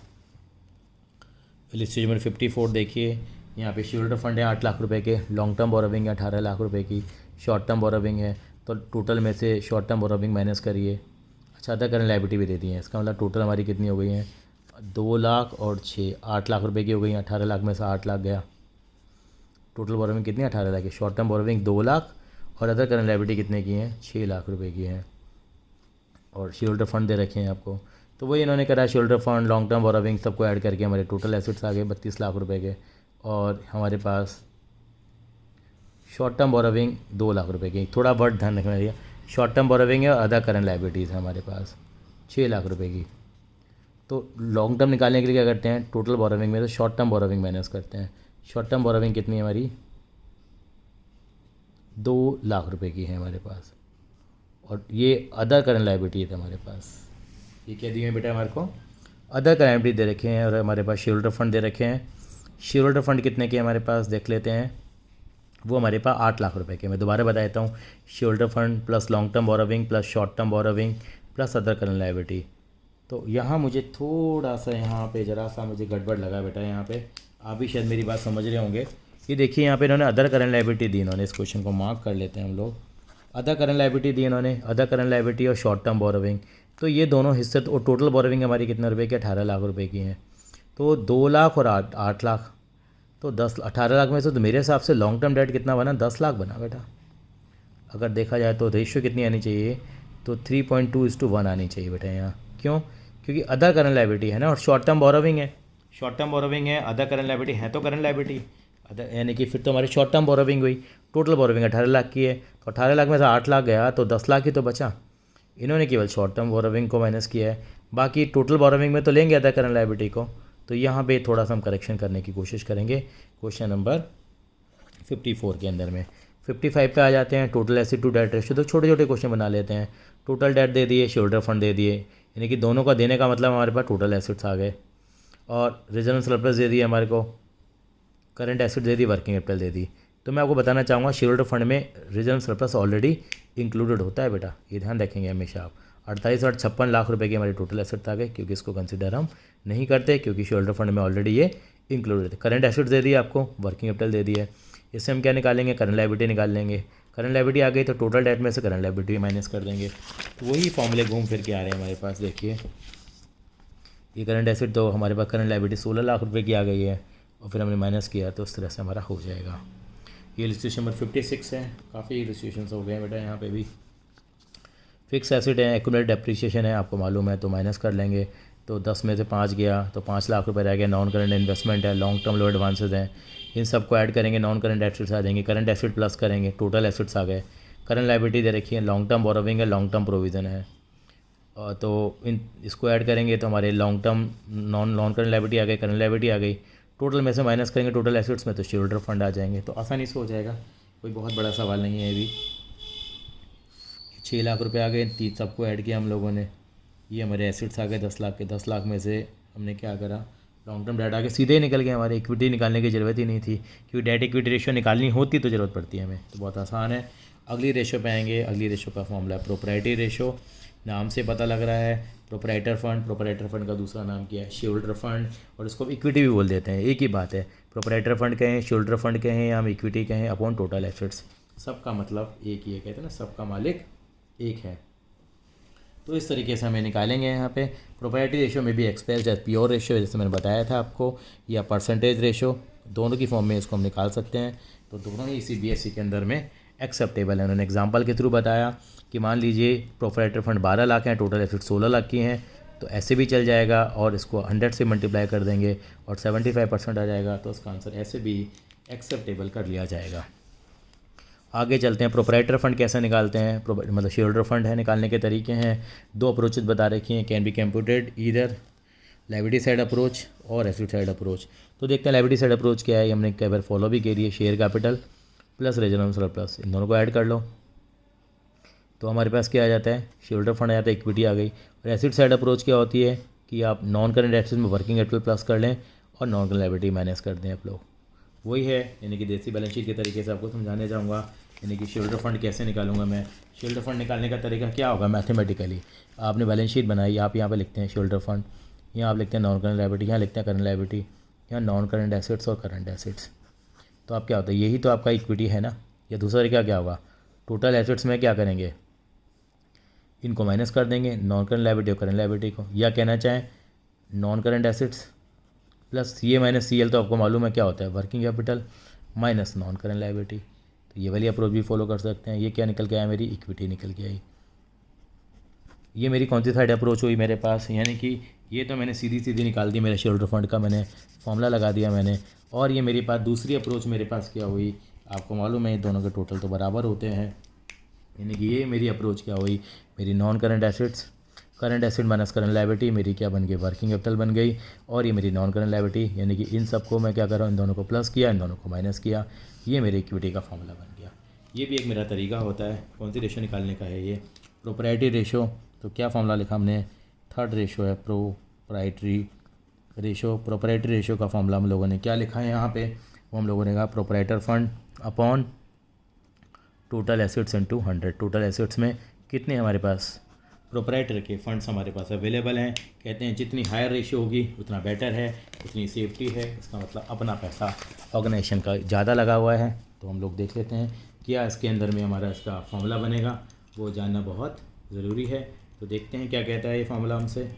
इलस्ट्रेशन 54 देखिए, यहाँ पे शेयर फंड है 8 लाख रुपए के, लॉन्ग टर्म बोरोविंग है 18 लाख रुपए की, शॉर्ट टर्म बोरोविंग है, तो टोटल में से शॉर्ट टर्म बोरोविंग माइनस करिए। अच्छा अदर करंट लायबिलिटी भी दे दी है, इसका मतलब टोटल हमारी कितनी हो गई है, 2 लाख और 6, 8 लाख रुपए की हो गई। 18 लाख में से 8 लाख गया, टोटल बोरोविंग कितनी 18 लाख की, शॉर्ट टर्म बोरोविंग 2 लाख और अदर करंट लायबिलिटी कितने की हैं, 6 लाख रुपये की हैं। और शेयर फंड दे रखे हैं आपको, तो वही इन्होंने करा, share fund, long term borrowing सबको ऐड करके हमारे टोटल एसेट्स आ गए 32 लाख रुपए के। और हमारे पास शॉर्ट टर्म बोरोविंग 2 लाख रुपए की, थोड़ा बहुत ध्यान रखना चाहिए, शॉर्ट टर्म बोरोविंग है और अदर करंट लायबिलिटीज़ है हमारे पास 6 लाख रुपए की। तो लॉन्ग टर्म निकालने के लिए क्या करते हैं, टोटल बोरोविंग में तो शॉर्ट टर्म बोरोविंग माइनस करते हैं। शॉर्ट टर्म बोरोविंग कितनी है हमारी, 2 लाख रुपए की है हमारे पास, और ये अदर करंट लायबिलिटी है हमारे पास। ये क्या दिए हैं बेटा हमारे को, अदर करंट लायबिलिटी दे रखे हैं और हमारे पास शेयर फंड दे रखे हैं। शेयर फंड कितने के हमारे पास देख लेते हैं, वो हमारे पास 8 लाख रुपए के। मैं दोबारा बता देता हूँ, share fund plus long term borrowing plus short term borrowing plus other current liability. तो यहाँ मुझे थोड़ा सा, यहाँ पे ज़रा सा मुझे गड़बड़ लगा बेटा, यहाँ पे आप भी शायद मेरी बात समझ रहे होंगे। ये देखिए यहाँ पे इन्होंने अदर करंट लायबिलिटी दी, इन्होंने इस क्वेश्चन को मार्क कर लेते हैं हम लोग। अदर करंट लायबिलिटी दी इन्होंने, अदर करंट लायबिलिटी और शॉर्ट टर्म बोरोविंग, तो ये दोनों हिस्से, तो टोटल बोरोविंग हमारी कितने रुपए की, 18 लाख रुपए की हैं। तो 2 लाख और 8 लाख, तो 18 लाख में से तो मेरे हिसाब से लॉन्ग टर्म डेट कितना बना, 10 लाख बना बेटा। अगर देखा जाए तो रेशियो कितनी आनी चाहिए, तो 3.2:1 आनी चाहिए बेटा यहाँ। क्यों, क्योंकि अदर करंट लायबिलिटी है ना और शॉर्ट टर्म बोरोविंग है, शॉर्ट टर्म बोरोविंग है, अदर करंट लायबिलिटी है तो करंट लायबिलिटी अदर, यानी कि फिर तो हमारी शॉर्ट टर्म बोरोविंग हुई। टोटल बोरोविंग 18 लाख की है, तो 18 लाख में से 8 लाख गया तो 10 लाख ही तो बचा। इन्होंने केवल शॉर्ट टर्म बोरोविंग को माइनस किया है, बाकी टोटल बोरोविंग में तो लेंगे अदर करंट लायबिलिटी को। तो यहाँ पे थोड़ा सा हम करेक्शन करने की कोशिश करेंगे क्वेश्चन नंबर 54 के अंदर में। 55 पे आ जाते हैं, total asset to debt ratio. तो छोटे छोटे क्वेश्चन बना लेते हैं। टोटल डेट दे दिए, शेयर फंड दे दिए, यानी कि दोनों का देने का मतलब हमारे पास टोटल एसिड्स आ गए, और रिजर्व सरप्लस दे दिए हमारे को, करंट एसिड दे दी, वर्किंग कैपिटल दे दी। तो मैं आपको बताना चाहूँगा शेयर फंड में रिजर्व सरप्लस ऑलरेडी इंक्लूडेड होता है बेटा, ये ध्यान रखेंगे हमेशा आप। 48 और 56 लाख रुपए के हमारे टोटल एसेट्स आ गए, क्योंकि इसको कंसिडर हम नहीं करते क्योंकि शेयर फंड में ऑलरेडी ये इंक्लूडेड है। करंट एसेट्स दे दिए आपको, वर्किंग कैपिटल दे दिया है, इससे हम क्या निकालेंगे, करंट लायबिलिटी निकाल लेंगे। करंट लायबिलिटी आ गई तो टोटल डेट में से करंट लायबिलिटी माइनस कर देंगे। तो वही फॉर्मूले घूम फिर के आ रहे हैं हमारे पास। देखिए ये करंट एसेट तो हमारे पास करंट लायबिलिटी 16 लाख रुपए की आ गई है, और फिर हमने माइनस किया तो उस तरह से हमारा हो जाएगा। ये इलस्ट्रेशन नंबर 56 है, काफ़ी इलस्ट्रेशन हो गए हैं बेटा यहाँ पे भी। फिक्स एसेट है, एक्यूमुलेटेड डेप्रिसिएशन है, आपको मालूम है, तो माइनस कर लेंगे। तो 10 में से 5 गया तो 5 लाख रुपए रह गया। नॉन करंट इन्वेस्टमेंट है, लॉन्ग टर्म लो एडवांसेज हैं, इन सबको ऐड करेंगे, नॉन करंट एसेट्स आ जाएंगे। करंट एसेट प्लस करेंगे, टोटल एसेट्स आ गए। करंट लायबिलिटी दे रखी है, लॉन्ग टर्म बोरोविंग है, लॉन्ग टर्म प्रोविज़न है, तो इन इसको ऐड करेंगे तो हमारे long term non current liability आ गई, करंट लायबिलिटी आ गई। टोटल में से माइनस करेंगे टोटल एसेट्स में, तो शेयर फंड आ जाएंगे। तो आसानी से हो जाएगा, कोई बहुत बड़ा सवाल नहीं है ये भी। 6 लाख रुपए आ गए, 3 सबको ऐड किया हम लोगों ने, ये हमारे एसेट्स आ गए 10 लाख के। 10 लाख में से हमने क्या करा, लॉन्ग टर्म डेट आगे सीधे ही निकल गए, हमारे इक्विटी निकालने की ज़रूरत ही नहीं थी, क्योंकि डेट इक्विटी रेशियो निकालनी होती तो ज़रूरत पड़ती है हमें, तो बहुत आसान है। अगली रेशो पे आएंगे। अगली रेशो का फॉर्मूला है प्रोप्राइटरी रेशो, नाम से पता लग रहा है प्रोप्राइटर फंड का दूसरा नाम क्या है शेयरहोल्डर फंड, और इसको इक्विटी भी बोल देते हैं, एक ही बात है। प्रोप्राइटर फंड कहें, शेयरहोल्डर फंड कहें या हम इक्विटी कहें, अपॉन टोटल एसेट्स, सबका मतलब एक ही है, कहते हैं ना सबका मालिक एक है। तो इस तरीके से हमें निकालेंगे यहाँ पे। प्रोप्राइटरी रेशो में भी एक्सप्रेस्ड एज प्योर रेशो, जैसे मैंने बताया था आपको, या परसेंटेज रेशो, दोनों की फॉर्म में इसको हम निकाल सकते हैं। तो दोनों ही CBSE के अंदर में एक्सेप्टेबल है। उन्होंने एग्जांपल के थ्रू बताया कि मान लीजिए प्रोप्राइटर फंड 12 लाख हैं, टोटल एसेट 16 लाख की हैं, तो ऐसे भी चल जाएगा और इसको 100 से मल्टीप्लाई कर देंगे और 75% आ जाएगा, तो उसका आंसर ऐसे भी एक्सेप्टेबल कर लिया जाएगा। आगे चलते हैं, प्रोप्राइटर फंड कैसे निकालते हैं, मतलब शेयरहोल्डर फंड है, निकालने के तरीके हैं। 2 अप्रोचेज बता रखी हैं, can be computed either liability side approach और एसेट साइड अप्रोच। तो देखते हैं लायबिलिटी साइड अप्रोच क्या है, ये हमने कई बार फॉलो भी करी है। Share capital plus reserve surplus, इन दोनों को ऐड कर लो तो हमारे पास क्या आ जाता है, शेयरहोल्डर फंड आ जाता है, इक्विटी आ गई। और एसेट साइड अप्रोच क्या होती है कि आप नॉन करेंट एसेट्स में वर्किंग कैपिटल प्लस कर लें और नॉन करेंट लायबिलिटी माइनस कर दें आप लोग, वही है। यानी कि देसी बैलेंस शीट के तरीके से आपको समझाने जाऊँगा। यानी कि शेयरहोल्डर फंड कैसे निकालूंगा मैं। शेयरहोल्डर फंड निकालने का तरीका क्या होगा, मैथमेटिकली आपने बैलेंस शीट बनाई, आप यहाँ पे लिखते हैं शेयरहोल्डर फंड, यहाँ आप लिखते हैं नॉन करंट लायबिलिटी, यहाँ लिखते हैं करंट लायबिलिटी, यहाँ नॉन करंट एसेट्स और करंट एसेट्स। तो आप क्या होता है, यही तो आपका इक्विटी है ना। या दूसरा तरीका क्या होगा, टोटल एसेट्स में क्या करेंगे, इनको माइनस कर देंगे, नॉन करंट लायबिलिटी और करंट लायबिलिटी को, या कहना चाहें non current assets plus CA minus CL, तो आपको मालूम है क्या होता है, working capital minus non current liability. तो ये वाली अप्रोच भी फॉलो कर सकते हैं। ये क्या निकल के आया, मेरी इक्विटी निकल के आई। ये मेरी कौन सी साइड अप्रोच हुई मेरे पास, यानी कि ये तो मैंने सीधी निकाल दी, मेरे शेयरहोल्डर फंड का मैंने फॉर्मूला लगा दिया मैंने। और ये मेरे पास दूसरी अप्रोच मेरे पास क्या हुई, आपको मालूम है ये दोनों के टोटल तो बराबर होते हैं। यानी कि ये मेरी अप्रोच क्या हुई, मेरी non current assets, current asset minus current liability मेरी क्या बन गई, वर्किंग कैपिटल बन गई। और ये मेरी नॉन करंट लायबिलिटी, यानी कि इन सबको मैं क्या कर रहा हूँ, इन दोनों को प्लस किया, इन दोनों को माइनस किया, ये मेरे इक्विटी का फॉर्मूला बन गया। ये भी एक मेरा तरीका होता है। कौन सी रेशो निकालने का है, ये प्रोप्राइटरी रेशो। तो क्या फॉर्मूला लिखा हमने, थर्ड रेशो है प्रोप्राइटरी रेशो। प्रोप्राइटरी रेशो का फॉर्मूला हम लोगों ने क्या लिखा है यहाँ पे, वो हम लोगों ने कहा proprietor fund upon total assets into 100। Total assets में कितने हमारे पास प्रोप्राइटर के फंड्स हमारे पास अवेलेबल हैं। कहते हैं जितनी हायर रेशियो होगी उतना बेटर है, उतनी सेफ्टी है। इसका मतलब अपना पैसा ऑर्गेनाइजेशन का ज़्यादा लगा हुआ है। तो हम लोग देख लेते हैं क्या इसके अंदर में हमारा इसका फॉर्मूला बनेगा, वो जानना बहुत ज़रूरी है। तो देखते हैं क्या कहता है ये फार्मूला हमसे।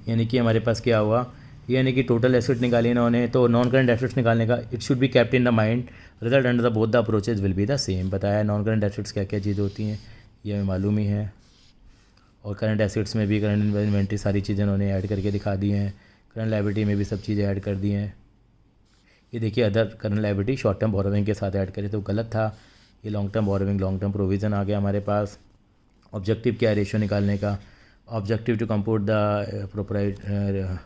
यानी कि हमारे पास क्या हुआ, यानी कि टोटल एसेट निकाली इन्होंने, तो नॉन करंट एसेट्स निकालने का it should be kept in the mind, result under the both the approaches will be the same. बताया नॉन करंट एसेट्स क्या क्या चीज़ होती हैं, ये हमें मालूम ही है। और करंट एसेट्स में भी करंट इन्वेंट्री सारी चीज़ें उन्होंने ऐड करके दिखा दी हैं। करंट लायबिलिटी में भी सब चीज़ें ऐड कर दी हैं। ये देखिए other current liability short term borrowing के साथ ऐड करें तो गलत था। ये long term borrowing, long term provision आ गया हमारे पास। ऑब्जेक्टिव क्या है रेशियो निकालने का, objective to compute the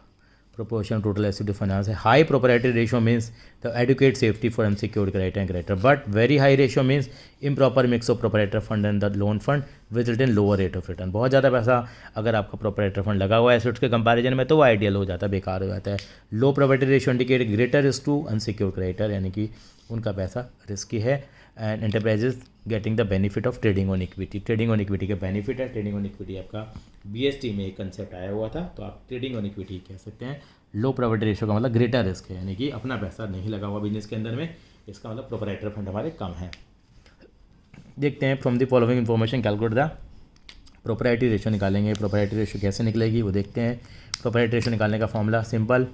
proportion total asset to finance है। high proprietary ratio means the adequate safety for unsecured creditor and creditor, but very high ratio means improper mix of proprietary fund and the loan fund result in lower rate of return। बहुत ज़्यादा पैसा अगर आपका proprietary fund लगा हुआ है एसेट्स के कंपैरिजन में तो वो आइडियल हो जाता है, बेकार हो जाता है। लो proprietary ratio indicate greater risk to unsecured creditor, यानी कि उनका पैसा रिस्की है। And enterprises getting the benefit of trading on equity, trading on equity का बेनिफिट है। ट्रेडिंग ऑन इक्विटी आपका BST में एक कंसेप्ट आया हुआ था, तो आप ट्रेडिंग ऑन इक्विटी कह सकते हैं। लो प्रोपर्टी रेशियो का मतलब ग्रेटर रिस्क है, यानी कि अपना पैसा नहीं लगा हुआ बिजनेस के अंदर में, इसका मतलब प्रोप्राइटर फंड हमारे कम है। देखते हैं from the following information calculate the proprietary ratio निकालेंगे। प्रोप्राइटरी रेशियो कैसे निकलेगी वो देखते हैं। प्रोप्राइटरी रेशियो निकालने का फॉर्मूला सिंपल,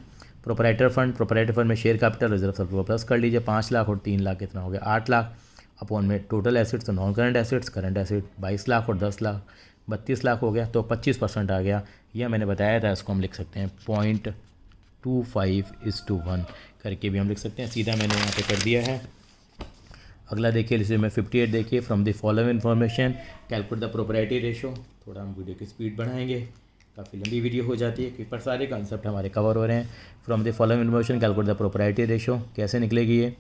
प्रोप्राइटर फंड में share capital reserve surplus plus कर लीजिए। 5 लाख और 3 लाख कितना हो गया, 8 लाख। अपॉन में टोटल एसेट्स तो non current assets, current asset 22 lakh और 10 लाख 32 लाख हो गया, तो 25% आ गया। यह मैंने बताया था, इसको हम लिख सकते हैं 0.25:1 करके भी हम लिख सकते हैं। सीधा मैंने यहाँ पे कर दिया है। अगला देखिए इसे में 58 देखिए, from the following information calculate the proprietary ratio. थोड़ा हम वीडियो की स्पीड बढ़ाएंगे, काफ़ी लंबी वीडियो हो जाती है क्योंकि पर सारे कॉन्सेप्ट हमारे कवर हो रहे हैं। From the following information calculate the proprietary ratio, कैसे निकलेगी ये।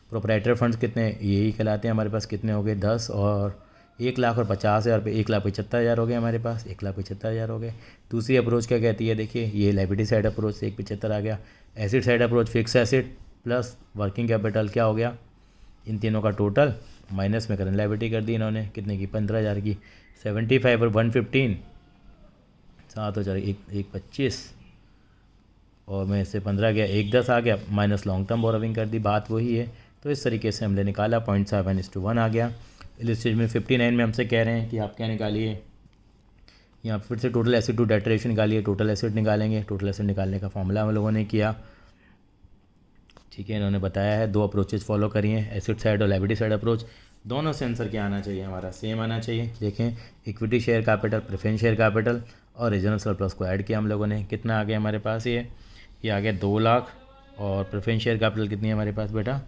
प्रोप्राइटर फंड्स कितने, यही कहलाते हैं हमारे पास, कितने हो गए 10 और 1 लाख और 50,000 पे 1,75,000 हो गए हमारे पास, 1,75,000 हो गए। दूसरी अप्रोच क्या कहती है, देखिए ये लायबिलिटी साइड अप्रोच से 1,75 आ गया। Acid side approach fix acid plus working capital क्या हो गया, इन तीनों का टोटल माइनस में करंट लायबिलिटी कर दी इन्होंने, कितने की 15,000 की, 75 और 115, 7 और 4 एक 25, और मैं इससे 15 गया, 1 10 आ गया, माइनस लॉन्ग टर्म बोरोविंग कर दी, बात वही है। तो इस तरीके से हमने निकाला 0.7:1 आ गया। इस स्टेज में 59 में हमसे कह रहे हैं कि आप क्या निकालिए, यहाँ फिर से total asset to debt ratio निकालिए, टोटल एसिड निकालेंगे। टोटल एसिड निकालने का फॉर्मूला हम लोगों ने किया, ठीक है, इन्होंने बताया है। 2 अप्रोचेस फॉलो करिए, एसिड साइड और लायबिलिटी साइड अप्रोच। दोनों से आंसर क्या आना चाहिए, हमारा सेम आना चाहिए। देखें, equity share capital, preference share capital और रीजनल सरप्लस को ऐड किया हम लोगों ने, कितना आ गया हमारे पास, ये आ गया 2 लाख। और प्रेफरेंस शेयर कैपिटल कितनी है हमारे पास बेटा,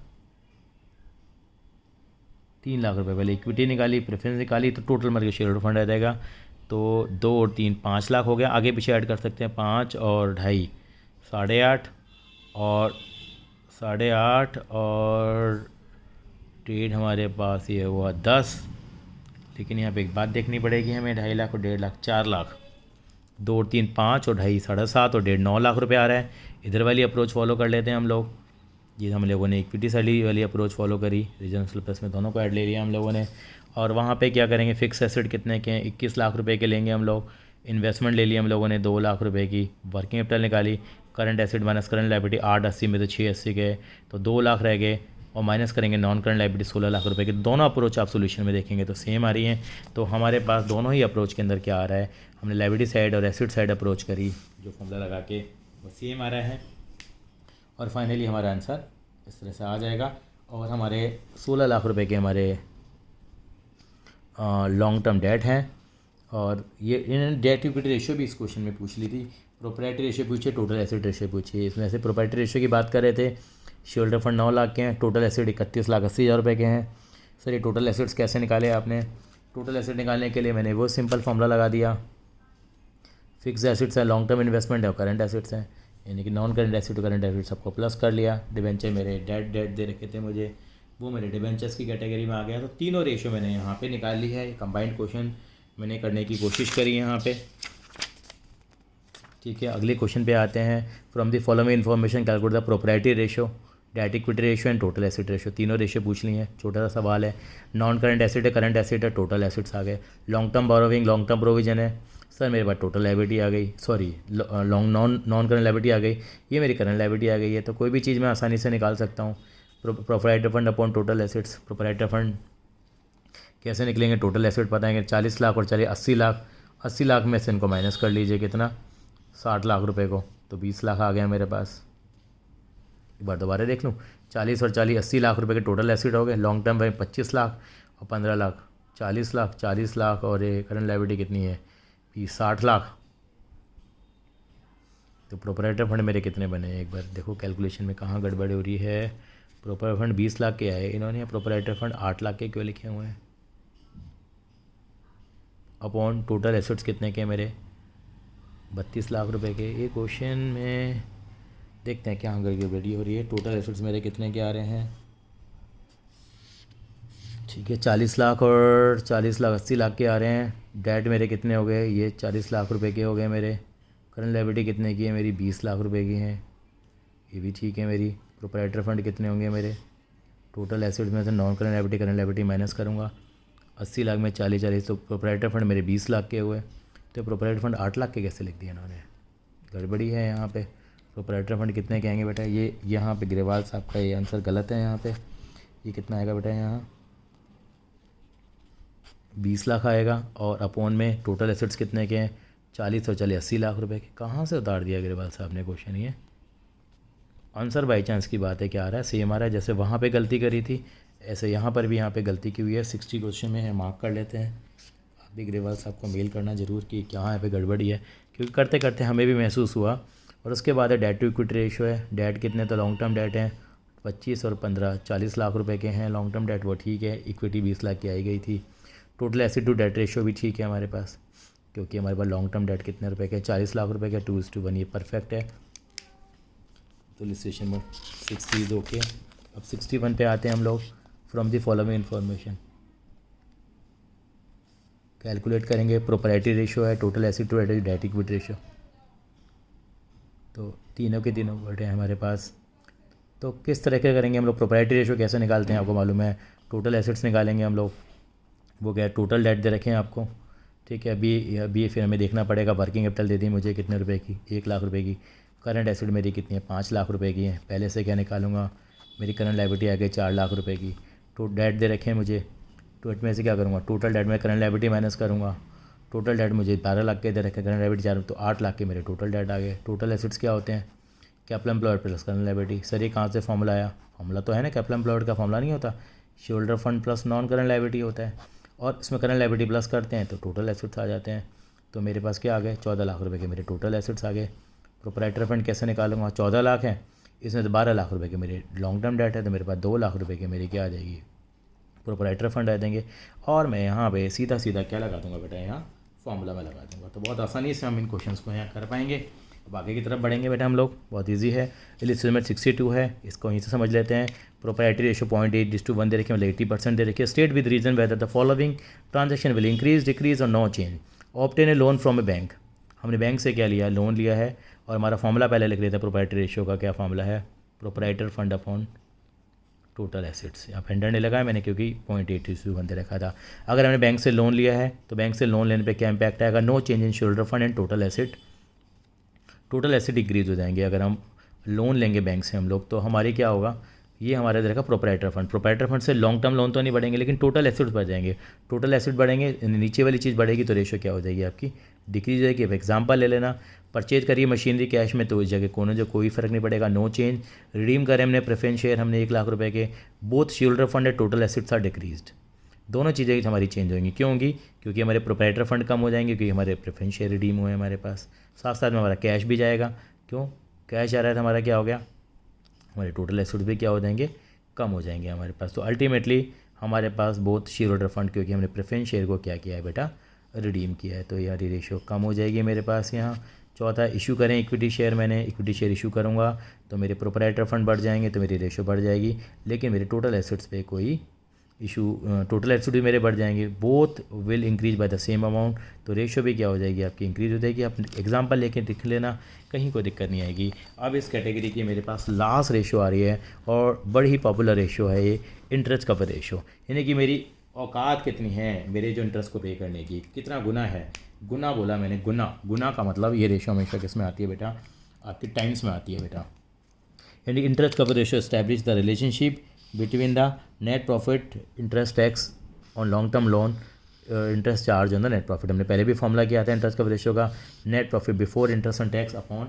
3 लाख रुपए। पहले इक्विटी निकाली, प्रेफरेंस निकाली, तो टोटल हमारे शेयर होल्डर फंड आ जाएगा। तो 2 और 3 5 लाख हो गया। आगे पीछे ऐड कर सकते हैं, 5 और 2.5 8.5 और 8.5 और ट्रेड हमारे पास ये हुआ 10। लेकिन यहाँ पे एक बात देखनी पड़ेगी हमें, 2.5 लाख और 1.5 लाख, 4 लाख। 2 और 3 5 और 2.5 7.5 और 1.5 9 लाख रुपए आ रहा है। इधर वाली अप्रोच फॉलो कर लेते हैं हम लोग। ये हम लोगों ने इक्विटी साइड वाली अप्रोच फॉलो करी, रीजनल सरप्लस में दोनों को ऐड ले लिया हम लोगों ने। और वहाँ पे क्या करेंगे, फिक्स एसेट कितने के हैं, 21 लाख रुपए के लेंगे हम लोग। इन्वेस्टमेंट ले लिया हम लोगों ने 2 लाख रुपए की। वर्किंग कैपिटल निकाली, current asset minus current liability 880 में तो 680 के, तो 2 लाख रह गए। और माइनस करेंगे नॉन करंट लायबिलिटी 16 लाख रुपए की। दोनों अप्रोच आप सोल्यूशन में देखेंगे तो सेम आ रही हैं। तो हमारे पास दोनों ही अप्रोच के अंदर क्या आ रहा है, हमने लायबिलिटी साइड और एसेट साइड अप्रोच करी, जो फॉर्मूला लगा के वो सेम आ रहा है। और फाइनली हमारा आंसर इस तरह से आ जाएगा। और हमारे 16 लाख रुपए के हमारे लॉन्ग टर्म डेट हैं। और ये इन्होंने डेट इक्विटी रेशियो भी इस क्वेश्चन में पूछ ली थी। प्रोप्राइटरी रेशियो पूछे, टोटल एसेट रेशियो पूछी। इसमें से प्रोप्राइटरी रेशियो की बात कर रहे थे, शेयर होल्डर फंड 9 लाख के हैं, टोटल एसेट 31,80,000 रुपये के हैं। सर ये टोटल एसेट्स कैसे निकाले आपने, टोटल एसेट निकालने के लिए मैंने वो सिंपल फॉर्मूला लगा दिया, फिक्स एसेट्स है, लॉन्ग टर्म इन्वेस्टमेंट है और करंट एसेट्स हैं, यानी कि नॉन करंट एसेट और करंट एसेट सबको प्लस कर लिया। डिबेंचर मेरे डेट दे रखे थे मुझे, वो मेरे डिबेंचर्स की कैटेगरी में आ गया। तो तीनों रेशियो मैंने यहाँ पे निकाल ली है। कंबाइंड क्वेश्चन मैंने करने की कोशिश करी है यहाँ पे, ठीक है। अगले क्वेश्चन पे आते हैं। From the following information calculate the proprietary ratio, date equity ratio and total asset ratio. तीनों रेशियो पूछ ली हैं। छोटा सा सवाल है, नॉन करंट एसेट है, करंट एसेट है, टोटल एसेट्स आ गए। Long term borrowing, long term provision है, सर मेरे पास टोटल लायबिलिटी आ गई, सॉरी नॉन करंट लायबिलिटी आ गई, ये मेरी करंट लायबिलिटी आ गई है। तो कोई भी चीज़ मैं आसानी से निकाल सकता हूँ। Proprietor fund upon total assets, proprietor fund कैसे निकलेंगे, टोटल एसेट बताएंगे 40 लाख और चलिए 80 लाख। 80 लाख में से इनको माइनस कर लीजिए, कितना 60 लाख रुपए को, तो 20 लाख आ गया मेरे पास। एक बार दोबारा देख लूँ, 40 और 40 80 लाख रुपए के टोटल एसेट हो गए। लॉन्ग टर्म में 25 लाख और 15 लाख 40 लाख, 40 लाख और ये करंट लायबिलिटी कितनी है 60 लाख। तो प्रोप्राइटर फंड मेरे कितने बने, एक बार देखो कैलकुलेशन में कहाँ गड़बड़ हो रही है। प्रोप्राइटर फंड 20 लाख के आए इन्होंने, प्रोप्राइटर फंड 8 लाख के क्यों लिखे हुए हैं। अपॉन टोटल एसेट्स कितने के मेरे 32 लाख रुपए के। ये क्वेश्चन में देखते हैं क्या गड़बड़ी हो रही है। टोटल एसेट्स मेरे कितने के आ रहे हैं, ठीक है 40 लाख और 40 लाख 80 लाख के आ रहे हैं। डेट मेरे कितने हो गए, ये 40 लाख रुपए के हो गए मेरे। करंट लायबिलिटी कितने की है मेरी 20 लाख रुपए की है, ये भी ठीक है मेरी। प्रोप्राइटर फंड कितने होंगे मेरे, टोटल एसेट्स में से non current liability current liability minus करूँगा, 80 लाख में 40 तो प्रोप्राइटर फंड मेरे 20 लाख के हुए। तो प्रोप्राइटर फंड 8 लाख के कैसे लिख दिया इन्होंने, गड़बड़ी है यहाँ पे। प्रोप्राइटर फंड कितने के आएंगे बेटा, ये यहाँ पे ग्रेवाल साहब का ये आंसर गलत है। यहाँ पे ये कितना आएगा बेटा, यहाँ 20 लाख आएगा। और अपॉन में टोटल एसेट्स कितने के हैं 40 और 80 लाख रुपए के। कहाँ से उतार दिया ग्रेवाल साहब ने क्वेश्चन, ये आंसर बाई चांस की बात है क्या आ रहा है, सेम आ रहा है। जैसे वहाँ पे गलती करी थी ऐसे यहाँ पर भी यहाँ पे गलती की हुई है। 60 क्वेश्चन में है, मार्क कर लेते हैं। आप भी ग्रेवाल साहब को मेल करना ज़रूर कि क्या यहाँ पे गड़बड़ी है, क्योंकि करते करते हमें भी महसूस हुआ। और उसके बाद है डेट टू इक्विटी रेशियो है। डेट कितने, तो लॉन्ग टर्म डेट हैं 25 और 15 40 लाख रुपए के हैं लॉन्ग टर्म डेट, वो ठीक है। इक्विटी 20 लाख की आई गई थी। Total asset to debt ratio भी ठीक है हमारे पास, क्योंकि हमारे पास लॉन्ग टर्म डेट कितने रुपए के 40 लाख रुपए के, 2:1, ये परफेक्ट है। तो इलस्ट्रेशन में 60 ओके। अब 61 पे आते हैं हम लोग। From the following information calculate करेंगे। प्रोप्राइटरी रेशियो है, total asset to debt equity ratio, तो तीनों के तीनों वर्ड हैं हमारे पास। तो किस तरह के करेंगे हम लोग, प्रोप्राइटरी रेशियो कैसे निकालते हैं आपको मालूम है। टोटल एसेट्स निकालेंगे हम लोग। वो क्या है, टोटल डेट दे रखे हैं आपको, ठीक है। अभी फिर हमें देखना पड़ेगा वर्किंग कैपिटल दे दी मुझे कितने रुपए की, 1,00,000 रुपए की। करंट एसेट मेरी कितनी है, 5,00,000 रुपए की है। पहले से क्या निकालूंगा, मेरी करंट लायबिलिटी आ गई 4,00,000 रुपए की। तो डेट दे रखे हैं मुझे, तो इसमें से क्या करूँगा, टोटल डेट में करंट लायबिलिटी माइनस करूँगा। टोटल डेट मुझे 12,00,000 के दे रखे, करंट लायबिलिटी 4, तो 8,00,000 के मेरे टोटल डेट आ गए। टोटल एसेट्स क्या होते हैं, capital employed plus current liability. Sir ये कहाँ से फॉर्मूला आया, फॉर्मूला तो है ना, कैपिटल एम्प्लॉयड का फॉर्मूला नहीं होता, shareholder fund plus non current liability होता है, और इसमें करंट लायबिलिटी प्लस करते हैं तो टोटल एसेट्स आ जाते हैं। तो मेरे पास क्या आ गए, 14,00,000 रुपये के मेरे टोटल एसेट्स आ गए। प्रोप्राइटर फंड कैसे निकालूंगा, 14,00,000 है, इसमें तो 12,00,000 रुपये के मेरे लॉन्ग टर्म डेट है, तो मेरे पास 2,00,000 रुपये के मेरी क्या आ जाएगी, प्रोप्राइटर फंड आ देंगे। और मैं यहाँ पे सीधा सीधा क्या लगा दूंगा बेटा, यहाँ फॉर्मूला में लगा दूंगा। तो बहुत आसानी से हम इन क्वेश्चंस को यहाँ कर पाएंगे। अब आगे की तरफ बढ़ेंगे बेटा हम लोग, बहुत इजी है। इलिस्ट्रेमेंट 62 है, इसको यहीं से समझ लेते हैं। प्रोप्राइटरी रेशो 0.8:1 दे रखी है, मतलब 80% दे रखी है। State with reason whether the following transaction will increase, decrease और no change. Obtain a loan from a bank, हमने बैंक से क्या लिया, लोन लिया है, और हमारा फॉर्मूला पहले लिख लिया था प्रोप्राइटरी रेशो का। क्या फॉर्मूला है, proprietor fund upon total assets. यहाँ पेंडर नहीं लगाया मैंने क्योंकि 0.8:1 दे रखा था। अगर हमने बैंक से लोन लिया है तो बैंक से लोन लेने पे क्या इंपैक्ट आएगा, no change in shareholder fund and total asset. Total asset increase हो जाएंगे। अगर हम लोन लेंगे बैंक से हम लोग, तो हमारी क्या होगा, ये हमारा इधर का प्रोप्राइटर फंड। प्रोप्राइटर फंड से लॉन्ग टर्म लोन तो नहीं बढ़ेंगे, लेकिन टोटल एसेट्स बढ़ जाएंगे। टोटल एसेट बढ़ेंगे, नीचे वाली चीज़ बढ़ेगी तो रेशो क्या हो जाएगी आपकी, डिक्रीज हो जाएगी। अब एग्जाम्पल ले लेना, परचेज करिए मशीनरी कैश में, तो इस जगह कोई फ़र्क नहीं पड़ेगा, नो चेंज। रिडीम करें हमने प्रेफरेंस शेयर, हमने 1,00,000 रुपये के, both shareholder fund and total assets are decreased. दोनों चीज़ें हमारी चेंज होंगी। क्यों होंगी, क्योंकि हमारे प्रोप्राइटर फंड कम हो जाएंगे, क्योंकि हमारे प्रेफरेंस शेयर रिडीम हुए हमारे पास। साथ साथ में हमारा कैश भी जाएगा। क्यों, कैश आ रहा है तो हमारा क्या हो गया, हमारे टोटल एसेट्स भी क्या हो जाएंगे, कम हो जाएंगे हमारे पास। तो अल्टीमेटली हमारे पास बोथ शेयर होल्डर फंड, क्योंकि हमने प्रेफरेंस शेयर को क्या किया है बेटा, रिडीम किया है, तो यार रेशियो कम हो जाएगी मेरे पास यहाँ। चौथा, इशू करें इक्विटी शेयर, मैंने इक्विटी शेयर इशू करूँगा तो मेरे प्रोप्राइटर फंड बढ़ जाएंगे, तो मेरी रेशियो बढ़ जाएगी, लेकिन मेरे टोटल एसेट्स पे कोई इशू, टोटल एसेट भी मेरे बढ़ जाएंगे। Both will increase by the same amount, तो रेशियो भी क्या हो जाएगी आपकी, इंक्रीज हो जाएगी। आप एग्जांपल लेके लिख लेना, कहीं कोई दिक्कत नहीं आएगी। अब इस कैटेगरी की मेरे पास लास्ट रेशियो आ रही है, और बड़ी ही पॉपुलर रेशियो है ये, इंटरेस्ट कवर रेशियो। यानी कि मेरी औकात कितनी है मेरे जो इंटरेस्ट को पे करने की, कितना गुना है। गुना बोला मैंने, गुना का मतलब ये रेशियो हमेशा किस में आती है बेटा, आपकी टाइम्स में आती है बेटा। यानी interest cover ratio establish the relationship between the net profit interest tax on long term loan interest charge on the net profit. हमने पहले भी फॉर्मूला किया था इंटरेस्ट कवर रेशियो का, net profit before interest on tax upon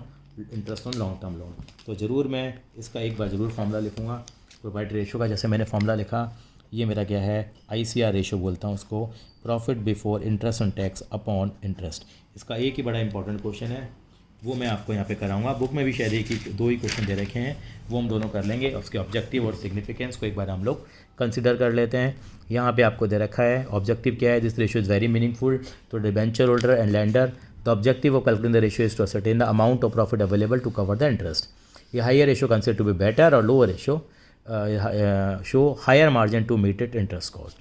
interest on long term loan. तो ज़रूर मैं इसका एक बार ज़रूर फॉर्मूला लिखूँगा प्रोप्राइटरी रेशियो का। जैसे मैंने फॉर्मूला लिखा, ये मेरा क्या है, ICR रेशियो बोलता हूँ उसको, profit before interest on tax upon interest. इसका एक ही बड़ा इंपॉर्टेंट क्वेश्चन है, वो मैं आपको यहाँ पे कराऊंगा। बुक में भी शायद एक ही 2 ही क्वेश्चन दे रखे हैं, वो हम दोनों कर लेंगे। उसके ऑब्जेक्टिव और सिग्निफिकेंस को एक बार हम लोग कंसिडर कर लेते हैं। यहाँ पे आपको दे रखा है ऑब्जेक्टिव क्या है, this ratio is very meaningful to debenture holder and lender. The objective of calculating the ratio is to ascertain the amount of profit available to cover the interest. ये higher ratio consider to be better, और lower ratio show higher margin to meet it interest cost.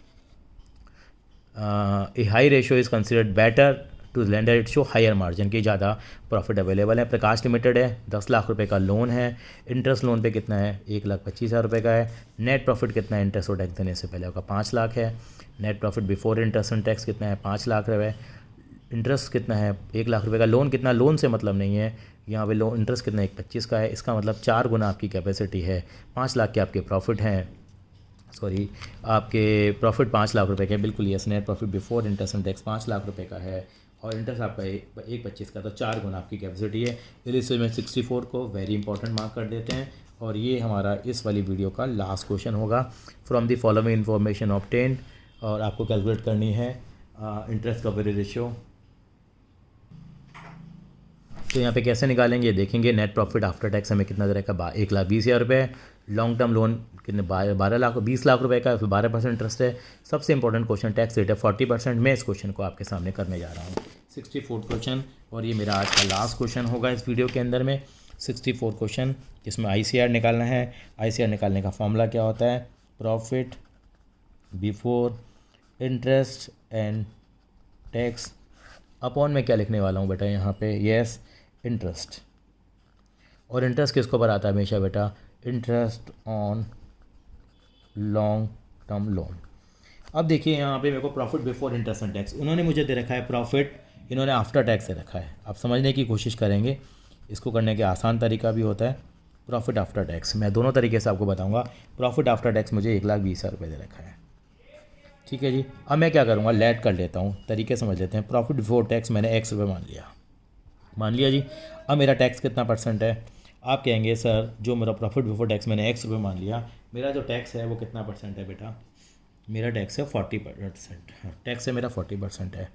A high ratio is considered better to lender, it show higher margin की ज़्यादा प्रॉफिट अवेलेबल है। प्रकाश लिमिटेड है, 10 लाख रुपए का लोन है, इंटरेस्ट लोन पे कितना है, 1,25,000 रुपये का है। नेट प्रॉफिट कितना है, इंटरेस्ट और टैक्स देने से पहले का 5 लाख है। Net profit before interest and tax कितना है, 5 लाख रुपये। इंटरेस्ट कितना है, 1,00,000 रुपये का। लोन कितना, लोन से मतलब नहीं है यहाँ पे, लोन इंटरेस्ट कितना है, 1,25,000 का है। इसका मतलब 4 गुना आपकी कैपेसिटी है। 5 लाख के आपके प्रॉफिट हैं, सॉरी आपके प्रॉफिट 5 लाख रुपए के, बिल्कुल yes. Net profit before interest and tax 5 lakh रुपए का है, और इंटरेस्ट आपका 1,25,000 का, तो 4 गुना आपकी कैपेसिटी है। इसलिए में 64 को वेरी इंपॉर्टेंट मार्क कर देते हैं। और ये हमारा इस वाली वीडियो का लास्ट क्वेश्चन होगा। From the following information obtained, और आपको कैलकुलेट करनी है इंटरेस्ट कवरेज रेशियो। तो यहाँ पे कैसे निकालेंगे देखेंगे। नेट प्रॉफिट आफ्टर टैक्स हमें कितना दे रखा है, 1,20,000 रुपये। लॉन्ग टर्म लोन कितने, 20 लाख रुपए का, फिर 12% इंटरेस्ट है। सबसे इंपॉर्टेंट क्वेश्चन टैक्स रेट है 40%। मैं इस क्वेश्चन को आपके सामने करने जा रहा हूँ, 64 क्वेश्चन, और ये मेरा आज का लास्ट क्वेश्चन होगा इस वीडियो के अंदर में। 64 क्वेश्चन, जिसमें ICR निकालना है। ICR निकालने का फॉर्मूला क्या होता है, profit before interest and tax upon में क्या लिखने वाला हूँ बेटा यहाँ पे, यस इंटरेस्ट। और इंटरेस्ट किसको ऊपर आता है हमेशा बेटा, interest on long term loan. अब देखिए यहाँ पे मेरे को profit before interest and tax, उन्होंने मुझे दे रखा है प्रॉफिट, इन्होंने आफ्टर टैक्स दे रखा है। आप समझने की कोशिश करेंगे, इसको करने के आसान तरीका भी होता है। प्रॉफिट आफ्टर टैक्स मैं दोनों तरीके से आपको बताऊंगा। प्रॉफिट आफ्टर टैक्स मुझे 1,20,000 रुपये दे रखा है, ठीक है जी। अब मैं क्या करूँगा, लेट कर लेता हूँ, तरीके समझ लेते हैं। प्रॉफिट बिफोर टैक्स मैंने X रुपये मान लिया जी। अब मेरा टैक्स कितना परसेंट है, आप कहेंगे सर जो मेरा प्रॉफिट बिफोर टैक्स मैंने X रुपये मान लिया, मेरा जो टैक्स है वो कितना परसेंट है बेटा, मेरा टैक्स है 40%। टैक्स है मेरा 40% है,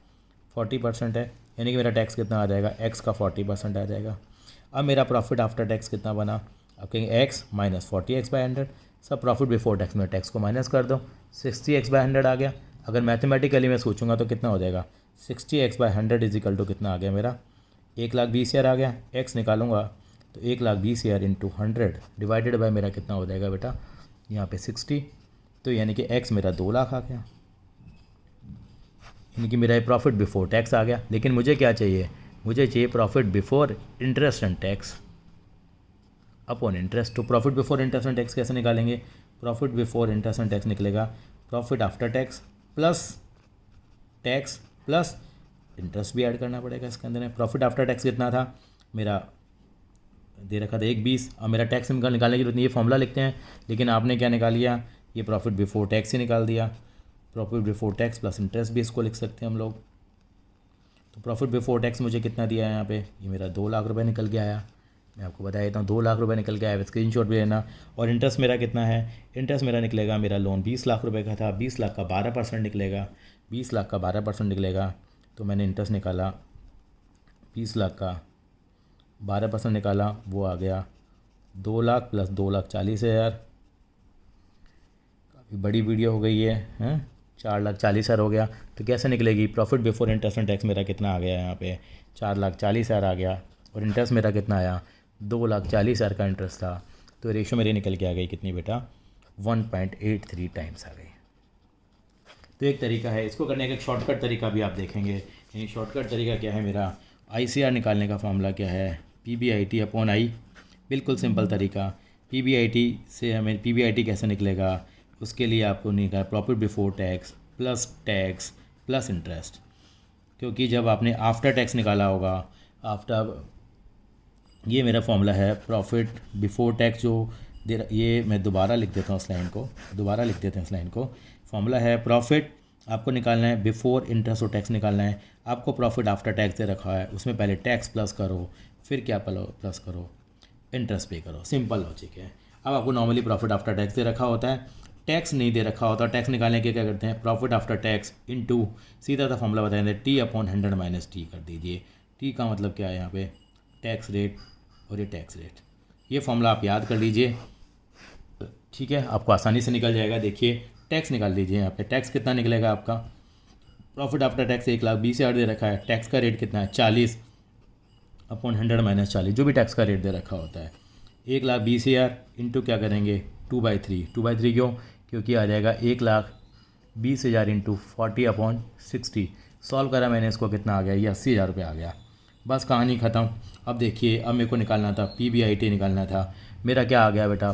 40% है, यानी कि मेरा टैक्स कितना आ जाएगा, X का 40% आ जाएगा। अब मेरा प्रॉफिट आफ्टर टैक्स कितना बना, आप कहेंगे X माइनस 40x/100। सब प्रॉफिट बिफोर टैक्स में टैक्स को माइनस कर दो, 60x/100 आ गया। अगर मैथमेटिकली मैं सोचूंगा तो कितना हो जाएगा, 60x/100 इजिकल टू कितना आ गया मेरा, 1,20,000 आ गया। X निकालूंगा तो 1,20,000 इंटू 100 डिवाइडेड बाय मेरा कितना हो जाएगा बेटा, यहाँ पे 60, तो यानी कि X मेरा 2 लाख आ गया, यानी कि मेरा प्रॉफिट बिफोर टैक्स आ गया। लेकिन मुझे क्या चाहिए, मुझे चाहिए profit before interest and tax upon interest. तो profit before interest and tax कैसे निकालेंगे, profit before interest and tax निकलेगा profit after tax plus interest भी ऐड करना पड़ेगा इसके अंदर में। प्रॉफिट आफ्टर टैक्स कितना था मेरा, दे रखा था 1,20। अब मेरा टैक्स निकालने की जरूरत नहीं, ये फॉर्मूला लिखते हैं, लेकिन आपने क्या निकाल लिया, ये प्रॉफिट बिफोर टैक्स ही निकाल दिया। Profit before tax plus interest भी इसको लिख सकते हैं हम लोग। तो प्रॉफिट बिफोर टैक्स मुझे कितना दिया है यहाँ पे, ये मेरा 2 लाख रुपए निकल के आया। मैं आपको बता देता हूँ 2 लाख रुपए निकल के आया, स्क्रीनशॉट भी लेना। और इंटरेस्ट मेरा कितना है, इंटरेस्ट मेरा निकलेगा, मेरा लोन 20 लाख रुपए का था, 20 लाख का 12% निकलेगा, 20 लाख का 12% निकलेगा। तो मैंने इंटरेस्ट निकाला 20 लाख का 12% निकाला, वो आ गया 2 लाख प्लस 2,40,000। काफ़ी बड़ी वीडियो हो गई है 4,40,000 हो गया। तो कैसे निकलेगी, profit before interest and tax मेरा कितना आ गया यहाँ पे 4,40,000 आ गया, और इंटरेस्ट मेरा कितना आया 2,40,000 का इंटरेस्ट था। तो रेशो मेरी निकल के आ गई कितनी बेटा, 1.83 टाइम्स आ गई। तो एक तरीका है, इसको करने का एक शॉर्टकट तरीका भी आप देखेंगे। यानी शॉर्टकट तरीका क्या है मेरा, ICR निकालने का फॉर्मूला क्या है, PBIT अपॉन I। बिल्कुल सिंपल तरीका, PBIT से हमें PBIT कैसे निकलेगा, उसके लिए आपको निकाल profit before tax plus interest. क्योंकि जब आपने आफ्टर टैक्स निकाला होगा, आफ्टर, ये मेरा फॉर्मूला है प्रॉफिट बिफोर टैक्स जो ये मैं दोबारा लिख देता हूँ, इस लाइन को फॉर्मूला है प्रॉफिट आपको निकालना है बिफोर इंटरेस्ट और टैक्स निकालना है। आपको प्रॉफिट आफ्टर टैक्स दे रखा है, उसमें पहले टैक्स प्लस करो, फिर क्या प्लस करो, इंटरेस्ट पे करो। सिंपल लॉजिक है। अब आपको नॉर्मली प्रॉफिट आफ्टर टैक्स दे रखा होता है, टैक्स नहीं दे रखा होता। टैक्स निकालने के क्या करते हैं, प्रॉफिट आफ्टर टैक्स इनटू सीधा सा फॉर्मूला बताएंगे T/100 माइनस T कर दीजिए। T का मतलब क्या है यहाँ पे, टैक्स रेट, और ये टैक्स रेट। ये फॉर्मूला आप याद कर लीजिए, ठीक है, आपको आसानी से निकल जाएगा। देखिए टैक्स निकाल लीजिए, यहाँ पे टैक्स कितना निकलेगा आपका, प्रॉफिट आफ्टर टैक्स 1,20,000 दे रखा है, टैक्स का रेट कितना है 40/100 माइनस 40, जो भी टैक्स का रेट दे रखा होता है। 1,20,000 इंटू क्या करेंगे 2/3 क्यों, क्योंकि आ जाएगा 1,20,000 इंटू 40/60। सॉल्व करा मैंने, इसको कितना आ गया, ये 80,000 रुपये आ गया। बस कहानी ख़त्म। अब देखिए, अब मेरे को निकालना था PBIT निकालना था। मेरा क्या आ गया बेटा,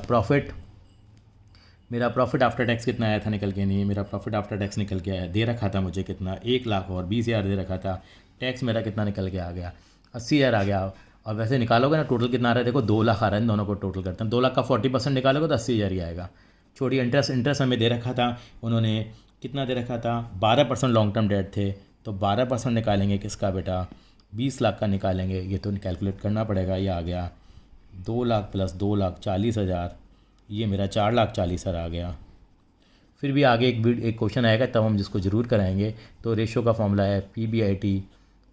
मेरा प्रॉफिट आफ्टर टैक्स कितना आया था निकल के, नहीं मेरा प्रॉफिट आफ्टर टैक्स निकल के आया, दे रखा था मुझे कितना 1,20,000 दे रखा था। टैक्स मेरा कितना निकल के आ गया 80,000 आ गया। और वैसे निकालोगे ना टोटल कितना आ रहा है, देखो 2 लाख आ रहा है, इन दोनों को टोटल करते हैं। 2 लाख का 40% निकालोगे तो 80,000 ही आएगा। छोड़िए इंटरेस्ट हमें दे रखा था, उन्होंने कितना दे रखा था 12% लॉन्ग टर्म डेट थे, तो 12% निकालेंगे किसका बेटा, 20 लाख का निकालेंगे। ये तो कैलकुलेट करना पड़ेगा। ये आ गया 2 लाख प्लस 2,40,000, ये मेरा 4,40,000 आ गया। फिर भी आगे एक क्वेश्चन आएगा तब हम जिसको ज़रूर कराएंगे। तो रेशो का फॉर्मूला है PBIT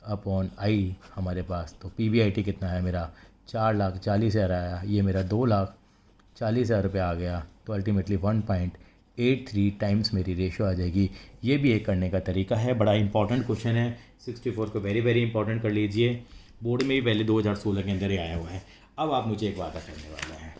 अपॉन I हमारे पास। तो PBIT कितना है मेरा 4,40,000 आया, ये मेरा 2,40,000 रुपये आ गया। तो अल्टीमेटली 1.83 टाइम्स मेरी रेशो आ जाएगी। ये भी एक करने का तरीका है, बड़ा इंपॉर्टेंट क्वेश्चन है। 64 को वेरी वेरी इंपॉर्टेंट कर लीजिए, बोर्ड में भी पहले 2016 के अंदर ही आया हुआ है। अब आप मुझे एक वादा करने वाले हैं,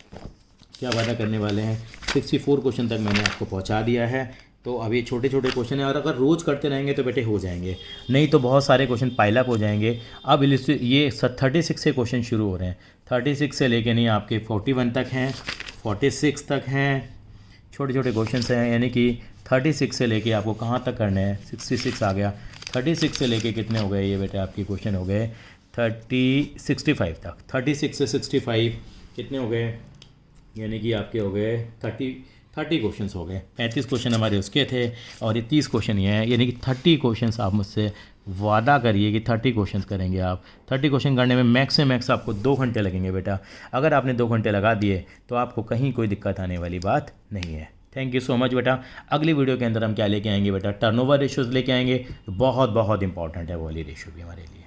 क्या वादा करने वाले हैं, 64 क्वेश्चन तक मैंने आपको पहुंचा दिया है। तो अब ये छोटे छोटे क्वेश्चन हैं, और अगर रोज़ करते रहेंगे तो बेटे हो जाएंगे, नहीं तो बहुत सारे क्वेश्चन पाइलअप हो जाएंगे। अब ये 36 से क्वेश्चन शुरू हो रहे हैं, 36 से लेके नहीं आपके 41 तक हैं, 46 तक हैं, छोटे छोटे क्वेश्चन हैं। यानी कि 36 से लेके आपको कहाँ तक करने हैं, 66 आ गया। 36 से लेके कितने हो गए ये बेटा आपके क्वेश्चन हो गए 65 तक। 36 से 65 कितने हो गए, यानी कि आपके हो गए 30 क्वेश्चंस हो गए। 35 क्वेश्चन हमारे उसके थे और ये 30 क्वेश्चन ये हैं, यानी कि 30 क्वेश्चंस आप मुझसे वादा करिए कि 30 क्वेश्चंस करेंगे आप। 30 क्वेश्चन करने में मैक्स से मैक्स आपको 2 घंटे लगेंगे बेटा। अगर आपने 2 घंटे लगा दिए तो आपको कहीं कोई दिक्कत आने वाली बात नहीं है। थैंक यू सो मच बेटा। अगली वीडियो के अंदर हम क्या लेके आएंगे बेटा, टर्नओवर रेशियोज़ लेके आएंगे। बहुत बहुत इंपॉर्टेंट है वो वाली रेशियो भी हमारे लिए।